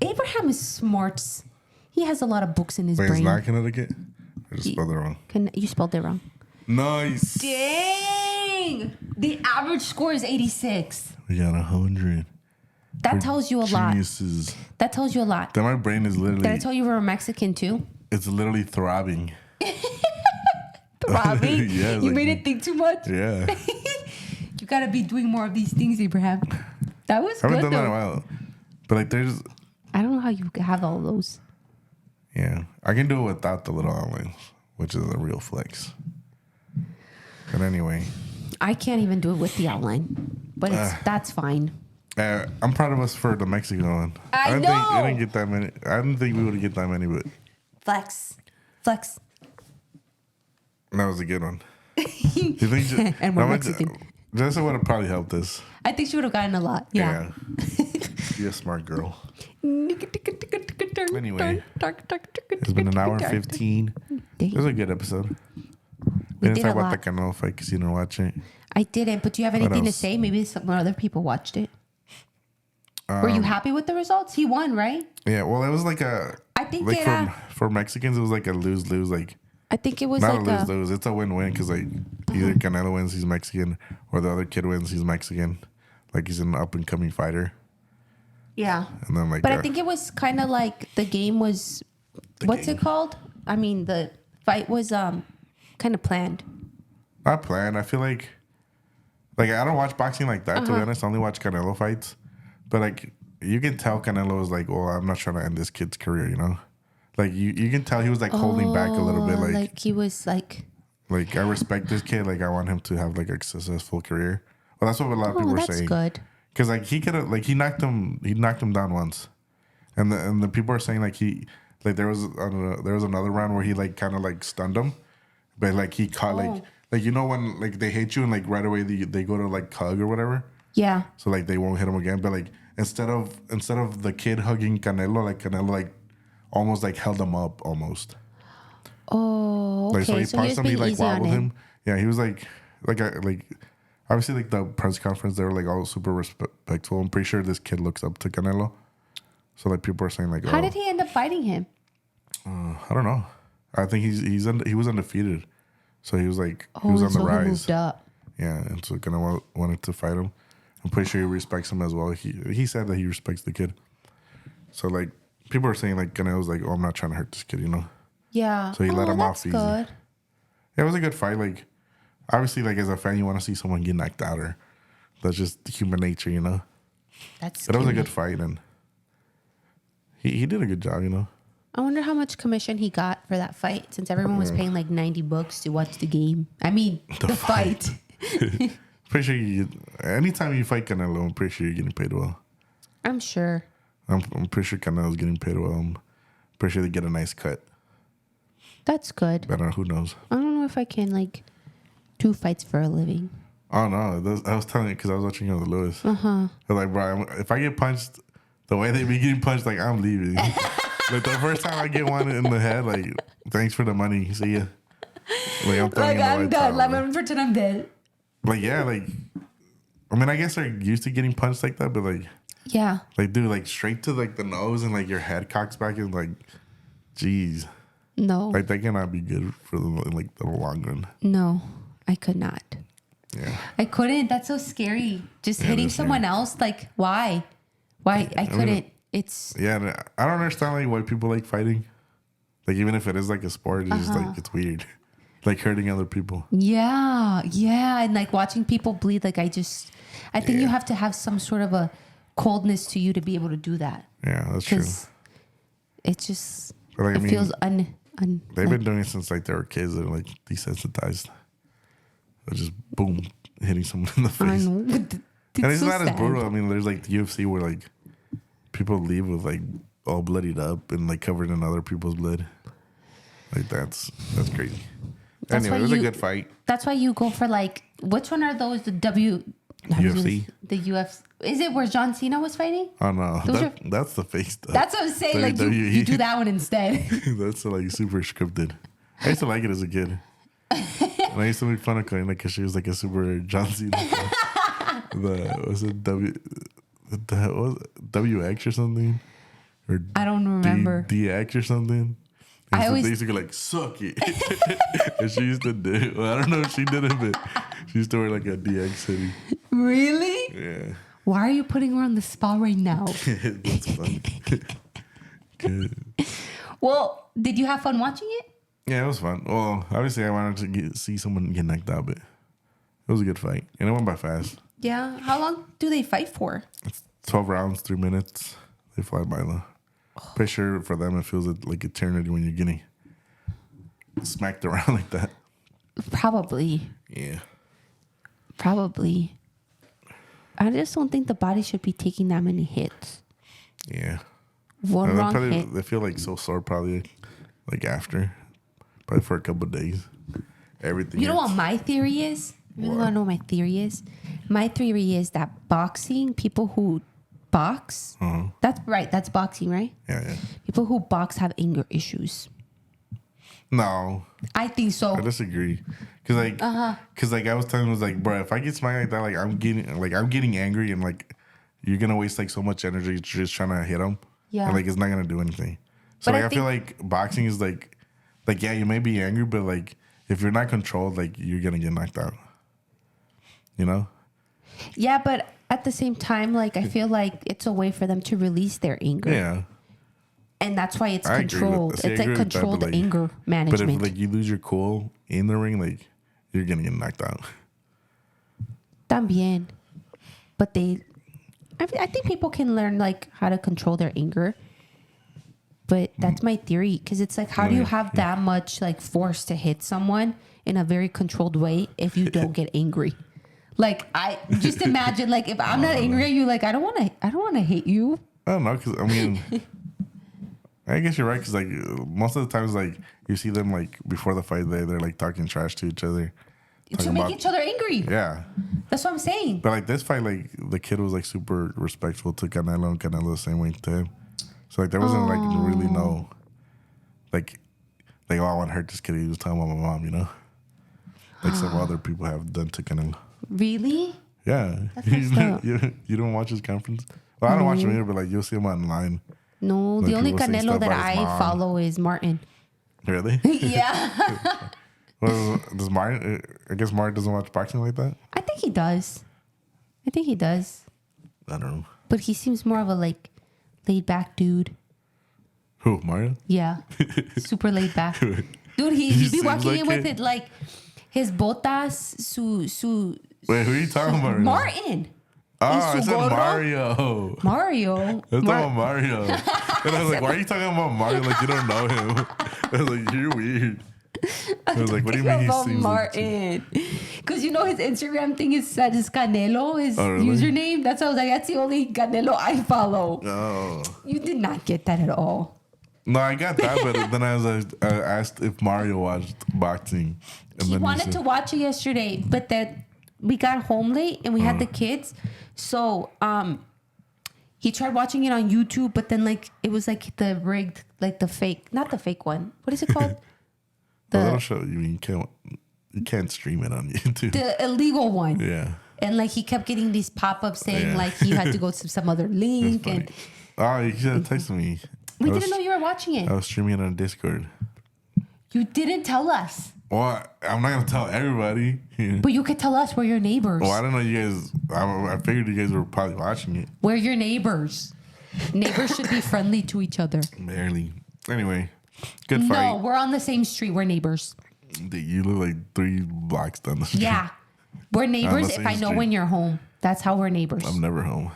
Abraham is smart. He has a lot of books in his Wait, brain. it's not Connecticut? I just spelled it wrong. You spelled it wrong. Nice. Dang! The average score is 86. We got 100. That tells you a lot. Geniuses. That tells you a lot. Then my brain is literally... Did I tell you we're Mexican too? It's literally throbbing. Throbbing? Yeah, You made it think too much? Yeah. You gotta be doing more of these things, Abraham. That was I haven't good done that in a though. while. But like there's... I don't know how you have all those. Yeah. I can do it without the little outlines, which is a real flex. But anyway. I can't even do it with the outline. But that's fine. I'm proud of us for the Mexican one. I didn't know. think I didn't get that many. I didn't think we would get that many, but Flex. that was a good one. You think And we're Mexican. Jessica would have probably helped us. I think she would have gotten a lot. Yeah. Be a smart girl. Anyway. It's been an hour and 15. It was a good episode. We didn't did talk a about lot. the canal fight because you didn't watch it. I didn't, but do you have anything to else? say? Maybe some other people watched it. Were you happy with the results? He won, right? Yeah, well, it was like a... I think like it, for Mexicans, it was like a lose-lose. Like, I think it was not like a lose-lose. It's a win-win because like either Canelo wins, he's Mexican, or the other kid wins, he's Mexican. Like he's an up-and-coming fighter. yeah. And then like... But I think it was kind of like the game was What's game. it called? I mean, the fight was kind of planned. Not planned. I feel like I don't watch boxing like that, to be honest. I only watch Canelo fights. But, like, you can tell Canelo was like, well, I'm not trying to end this kid's career, you know? Like, you can tell he was, like, holding back a little bit. Like he was, like... Like, I respect this kid. Like, I want him to have, like, a successful career. Well, that's what a lot of people are saying. That's good. Because, like, he could have... Like, he knocked him down once. And the people are saying, like, there was another round where he, like, kind of, like, stunned him. But, like, he caught, like, you know when, like, they hate you and, like, right away they go to, like, hug or whatever? Yeah. So, like, they won't hit him again. But, like, instead of the kid hugging Canelo, like, Canelo, like, almost, like, held him up almost. Oh, okay. Like, so he punched him, he, like, wobbled him. Yeah, he was, like, obviously, like, the press conference, they were, like, all super respectful. I'm pretty sure this kid looks up to Canelo. So, like, people are saying, like, how did he end up fighting him? I don't know. I think he was undefeated. So he was like, he was on the rise. He moved up. Yeah, and so Canelo wanted to fight him. I'm pretty sure he respects him as well. He said that he respects the kid. So, like, people are saying, like, Canelo's like, oh, I'm not trying to hurt this kid, you know? Yeah. So he let him off easy. Good. Yeah, it was a good fight. Like, obviously, like, as a fan, you want to see someone get knocked out, or that's just human nature, you know? But it was a good fight, and he did a good job, you know? I wonder how much commission he got for that fight, since everyone was paying like $90 to watch the game. I mean, the fight. Pretty sure anytime you fight Canelo, I'm pretty sure you're getting paid well. I'm sure. I'm pretty sure Canelo's getting paid well. I'm pretty sure they get a nice cut. That's good. But who knows? I don't know if I can like do fights for a living. Oh no, I was telling you because I was watching with Lewis. I was like, bro, if I get punched the way they be getting punched, like, I'm leaving. Like, the first time I get one in the head, like, thanks for the money. See ya. Like, I'm throwing I'm done. Let me pretend I'm dead. Like, yeah, like, I mean, I guess they're used to getting punched like that, but, like, yeah. Like, dude, like, straight to, like, the nose and, like, your head cocks back and, like, geez. No. Like, that cannot be good for, like, the long run. No, I could not. Yeah. I couldn't. That's so scary. Just hitting someone else. Like, why? Why? I couldn't. I mean, it's... Yeah, I don't understand, like, why people like fighting. Like, even if it is, like, a sport, it's just, like, it's weird. Like, hurting other people. Yeah. Yeah. And, like, watching people bleed. Like, I think you have to have some sort of a coldness to you to be able to do that. Yeah, that's true. It just... But, like, it feels they've been doing it since, like, they were kids. They're, like, desensitized. They're just, boom, hitting someone in the face. I know. And it's so not sad. As brutal. I mean, there's, like, the UFC where, like, people leave with, like, all bloodied up and, like, covered in other people's blood. Like, that's crazy. Anyway, it was a good fight. That's why you go for, like, which one are those? The UFC? The UFC. Is it where John Cena was fighting? Oh, no. That's the fake stuff. That's what I'm saying. Like, you do that one instead. That's, like, super scripted. I used to like it as a kid. And I used to make fun of Karina because she was, like, a super John Cena. Was it WX or something? Or I don't remember. DX or something? They used to go like, suck it. And she used to do it. Well, I don't know if she did it, but she used to wear like a DX hoodie. Really? Yeah. Why are you putting her on the spot right now? That's funny. Good. Well, did you have fun watching it? Yeah, it was fun. Well, obviously I wanted to see someone get knocked out, but it was a good fight. And it went by fast. Yeah. How long do they fight for? It's 12 rounds, 3 minutes. They fly by though. Pretty sure for them it feels like eternity when you're getting smacked around like that. Probably. Yeah. Probably. I just don't think the body should be taking that many hits. Yeah. One wrong hit. They feel like so sore probably like after. Probably for a couple of days. Everything. You know what my theory is? You want to know what my theory is? My theory is that boxing, people who box, that's right. That's boxing, right? Yeah. People who box have anger issues. No. I think so. I disagree. Cause I was telling him, I was like, bro, if I get smacked like that, like I'm getting angry and like you're gonna waste like so much energy just trying to hit him. Yeah. And like it's not gonna do anything. So like I feel like boxing is like yeah, you may be angry, but like if you're not controlled, like you're gonna get knocked out. You know? Yeah, but at the same time, like I feel like it's a way for them to release their anger. Yeah. And that's why it's I agree with- controlled. see, I It's like agree with that, controlled but, like- anger But management. if like you lose your cool in the ring, like you're gonna get knocked out. También. But I think people can learn like how to control their anger. But that's my theory. Because it's like, how do you have that much like force to hit someone in a very controlled way if you don't get angry? Like, I just imagine, like, if I'm not angry at you, like, I don't want to hit you. I don't know, because I mean, I guess you're right. Because like most of the times, like you see them like before the fight, they're like talking trash to each other, To talking make about- each other angry. Yeah, That's what I'm saying. but like this fight, like the kid was like super respectful to Canelo, and Canelo the same way to him. So like there wasn't like really no like oh, I want to hurt this kid. He was talking about my mom, you know, like some other people have done to Canelo. Really? Yeah, That's messed up. you don't watch his conference. Well, I don't watch him either, but like you'll see him online. No, Like, the only people saying Canelo stuff that about his I mom. follow is Martin. Really? Yeah. Well, does Martin? I guess Martin doesn't watch boxing like that. I think he does. I don't know. But he seems more of a like laid back dude. Who, Mario? Yeah. Super laid back. Dude, he be seems walking like in with it. it like his botas, su Wait, who are you talking about? Right now? Martin. Oh, Y I su said gorro. Mario. Mario. I was talking about Mario. And I was like, why are you talking about Mario like you don't know him? I was like, you're weird. I was like, what do you mean he About seems like... Martin? Because you know his Instagram thing is that is Canelo, his Oh, really? username. That's why I was like, that's the only Canelo I follow. Oh. You did not get that at all. No, I got that, but then I was I asked if Mario watched boxing. And He then wanted said, to watch it yesterday, but then we got home late and we had the kids. So he tried watching it on YouTube, but then like it was like the rigged, like the fake, not the fake one. What is it called? well, that'll show you can't stream it on YouTube. The illegal one. Yeah. And like he kept getting these pop-ups saying Yeah. like he had to go to some other link. And Oh, you should have texted me. we I was- didn't know you were watching it. I was streaming it on Discord. You didn't tell us. Well, I'm not gonna tell everybody. But you could tell us we're your neighbors. Well, I don't know you guys. I figured you guys were probably watching it. We're your neighbors. Neighbors should be friendly to each other. Barely. Anyway, good No, fight. we're on the same street. We're neighbors. Dude, you live like 3 blocks down the street. Yeah. We're neighbors the if same I know street. when you're home. That's how we're neighbors. I'm never home.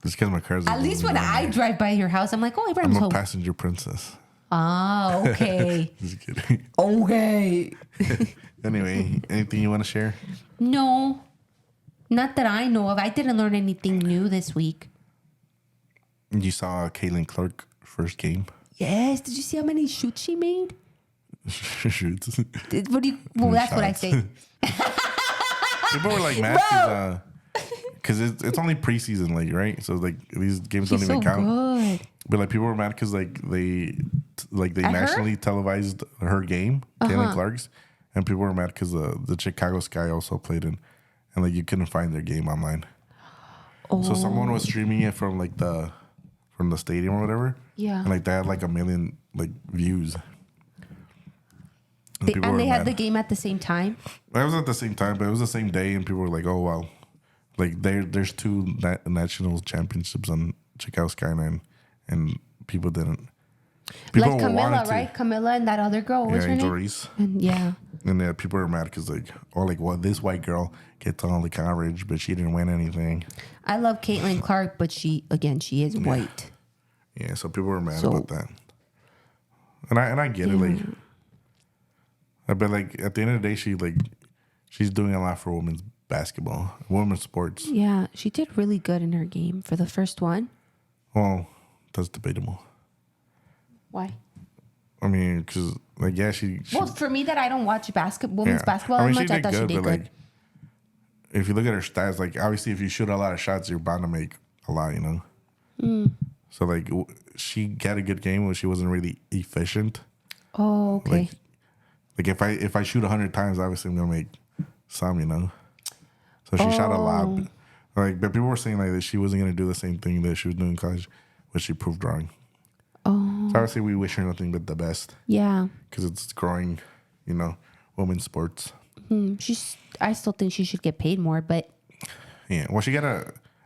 Just because my car's At least when I drive by your house, I'm like, oh, I'm Abraham's a home. passenger princess. Ah, okay. Just kidding. Okay. Anyway, anything you want to share? No, not that I know of. I didn't learn anything new this week. You saw Caitlin Clark first game. Yes. Did you see how many shoots she made? Shoots. What do you? Well, that's what I Shots. say. People were like mad because it's only preseason, like, right? So like these games She's don't so even count. good. But like people were mad because they At nationally televised her game, Caitlin Clark's, and people were mad because the Chicago Sky also played in, and like you couldn't find their game online. So someone was streaming it from like from the stadium or whatever. Yeah. And like they had like 1 million like views. people And were they had mad. the game at the same time. It was at the same time, but it was the same day, and people were like, "Oh wow, like there's 2 national championships on Chicago Skyline," and people didn't. People Like wanted Camilla, to. right? Camilla and that other girl. What's her Angel name? Reese. And yeah. And people were mad because well, this white girl gets all the coverage, but she didn't win anything. I love Caitlin Clark, but she is white. Yeah, so people were mad So- about that. And I get it, like, but like at the end of the day, she's doing a lot for women's basketball, women's sports. Yeah, she did really good in her game for the first one. Well, that's debatable. Why? I mean, because like she Well, for me that I don't watch women's yeah. basketball I mean, that much, I thought she did but good. like, if you look at her stats, like obviously, if you shoot a lot of shots, you're bound to make a lot, you know. So like, she got a good game, but she wasn't really efficient. Oh, okay. Like if I shoot 100 times, obviously I'm gonna make some, you know. So she shot a lot, but people were saying like that she wasn't gonna do the same thing that she was doing in college, which she proved wrong. Oh, So obviously we wish her nothing but the best yeah. because it's growing, you know, women's sports. I still think she should get paid more, but Yeah, well I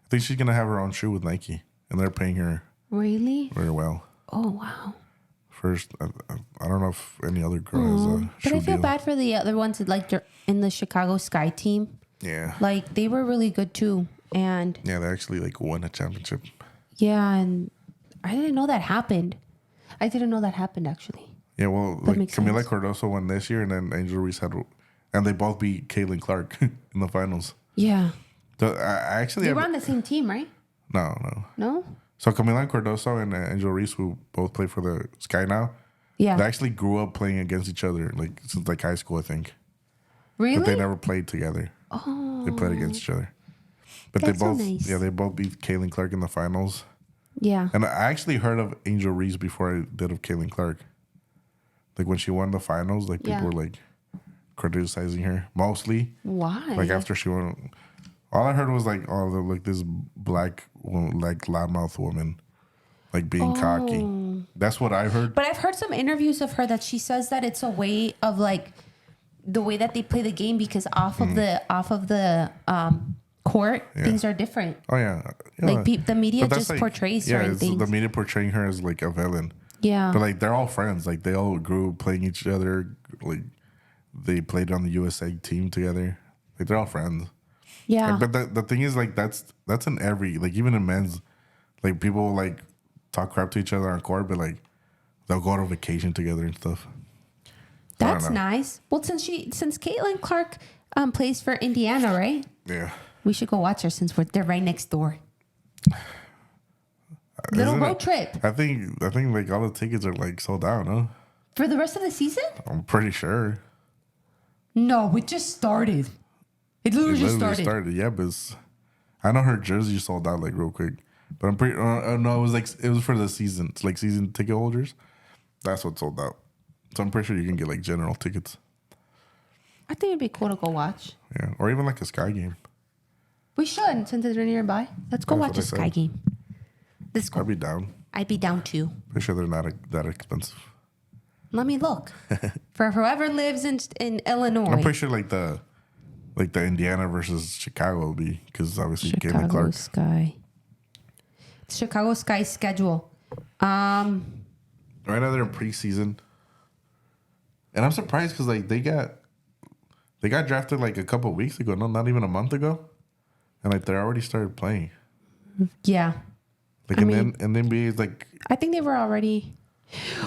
think she's gonna have her own shoe with Nike, and they're paying her Really? very well. Oh, wow. First, I don't know if any other girl has a But shoe I feel deal. bad for the other ones that, like, they're in the Chicago Sky team. Yeah. Like, they were really good, too. And Yeah, they actually, like, won a championship. yeah, and I didn't know that happened. I didn't know that happened, actually. Yeah, well, That like, makes Camila sense. Cardoso won this year, and then Angel Reese and they both beat Caitlin Clark in the finals. Yeah. So, I actually They have, were on the same team, right? no. No? So Camila Cardoso and Angel Reese, who both play for the Sky now, Yeah. they actually grew up playing against each other, like since like high school, I think. Really? But they never played together. Oh. They played against each other. But That's they so both, nice. they both beat Caitlin Clark in the finals. Yeah. And I actually heard of Angel Reese before I did of Caitlin Clark. Like when she won the finals, like people Yeah. were like criticizing her mostly. Why? Like after she won, all I heard was like, oh, like this black, like loudmouth woman, like being cocky. That's what I heard. But I've heard some interviews of her that she says that it's a way of like the way that they play the game because off of the court things are different. Oh yeah, Like the media But that's just portrays certain it's things. the media portraying her as like a villain. Yeah. But like they're all friends. Like they all grew up playing each other. Like they played on the USA team together. Like they're all friends. Yeah. Like, but the thing is, like that's in every, like even in men's, like people like talk crap to each other on court, but like they'll go on vacation together and stuff. That's nice. Well, since Caitlin Clark plays for Indiana, right? Yeah. We should go watch her since they're right next door. Little Isn't road it- trip I think like all the tickets are like sold out, no? for the rest of the season. I'm pretty sure. No, it just started. It literally just started. Yeah, but I know her jersey sold out like real quick. But I'm pretty. No, it was for the season. It's like season ticket holders. That's what sold out. So I'm pretty sure you can get like general tickets. I think it'd be cool to go watch. Yeah, or even like a Sky game. We should, since it's nearby. Let's go That's watch what a I Sky said. game. This I'd be down. I'd be down too. Pretty sure they're not that expensive. Let me look. For whoever lives in Illinois. I'm pretty sure like the Indiana versus Chicago will be because obviously Caitlin Chicago Clark. Sky. Chicago Sky schedule. Right now they're in preseason, and I'm surprised because like they got drafted like a couple of weeks ago. No, not even a month ago, and like they already started playing. Yeah. Like and then NBA is like I think they were already.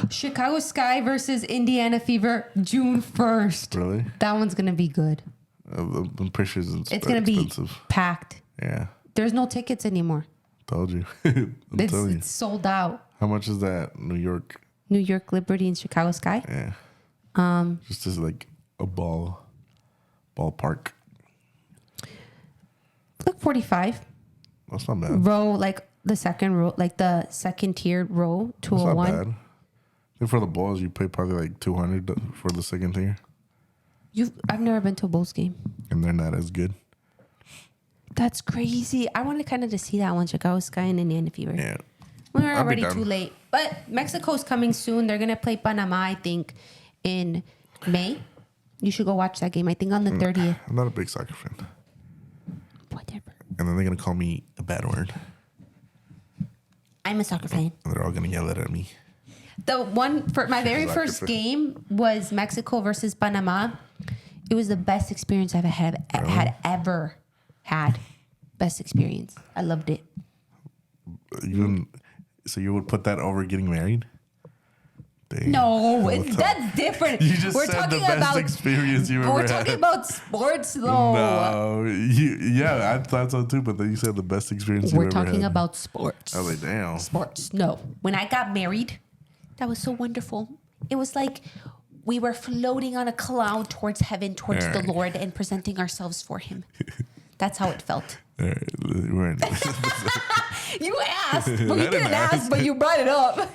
Chicago Sky versus Indiana Fever, June 1st. really. That one's going to be good. I'm pretty sure It's going to be expensive. packed. Yeah, There's no tickets anymore. told you. I'm telling you. It's sold out. How much is that? New York. New York Liberty and Chicago Sky. Yeah. Just as like a ballpark. Like 45. That's not bad. Row, like the second row, like the second tiered row, That's not 201. bad. I think for the Bulls, you pay probably like $200 for the second tier, I've never been to a Bulls game. and they're not as good. That's crazy. I wanted kind of to see that one, Chicago Sky and Indiana Fever. Yeah. We're I'll be already down. too late. But Mexico's coming soon. They're going to play Panama, I think, in May. You should go watch that game. I think on the 30th. I'm not a big soccer fan. Whatever. And then they're going to call me a bad word. I'm a soccer fan. And they're all going to yell at me. The one for my very Soccer first fan. game was Mexico versus Panama. It was the best experience I've had ever had. Best experience. I loved it. So you would put that over getting married? Dang. No, that's different. You just said the best experience you ever We're had. talking about sports, though. No. Yeah, I thought so too, but then you said the best experience you We're ever had. talking about sports. I was like, damn. Sports. No. When I got married, that was so wonderful. It was like we were floating on a cloud towards heaven, towards the Lord, and presenting ourselves for Him. That's how it felt. All right, we're in. You asked. Well, you didn't ask, but you brought it up.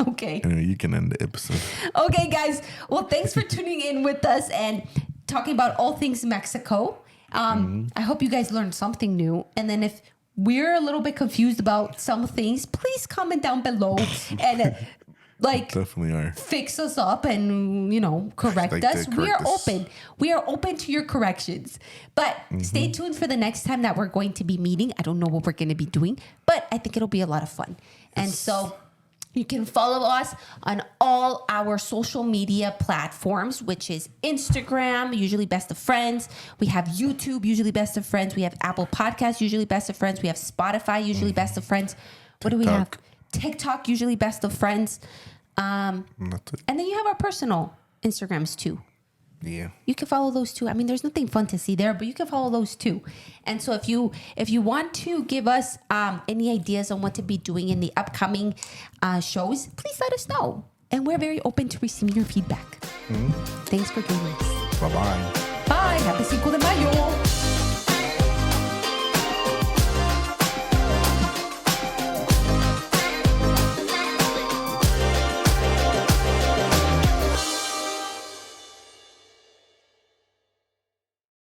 Okay. Anyway, you can end the episode. Okay, guys. Well, thanks for tuning in with us and talking about all things Mexico. I hope you guys learned something new. And then if we're a little bit confused about some things, please comment down below and like definitely are. fix us up and correct Like us. they We are correct us. open. We are open to your corrections. But stay tuned for the next time that we're going to be meeting. I don't know what we're going to be doing, but I think it'll be a lot of fun. And so you can follow us on all our social media platforms, which is Instagram, usually Best of Friends. We have YouTube, usually Best of Friends. We have Apple Podcasts, usually Best of Friends. We have Spotify, usually Best of Friends. What do we have? TikTok, usually Best of Friends. And then you have our personal Instagrams too. Yeah. You can follow those too. I mean, there's nothing fun to see there, but you can follow those too. And so if you want to give us any ideas on what to be doing in the upcoming shows, please let us know. And we're very open to receiving your feedback. Thanks for joining us. Bye-bye. Bye. Happy 5 de Mayo.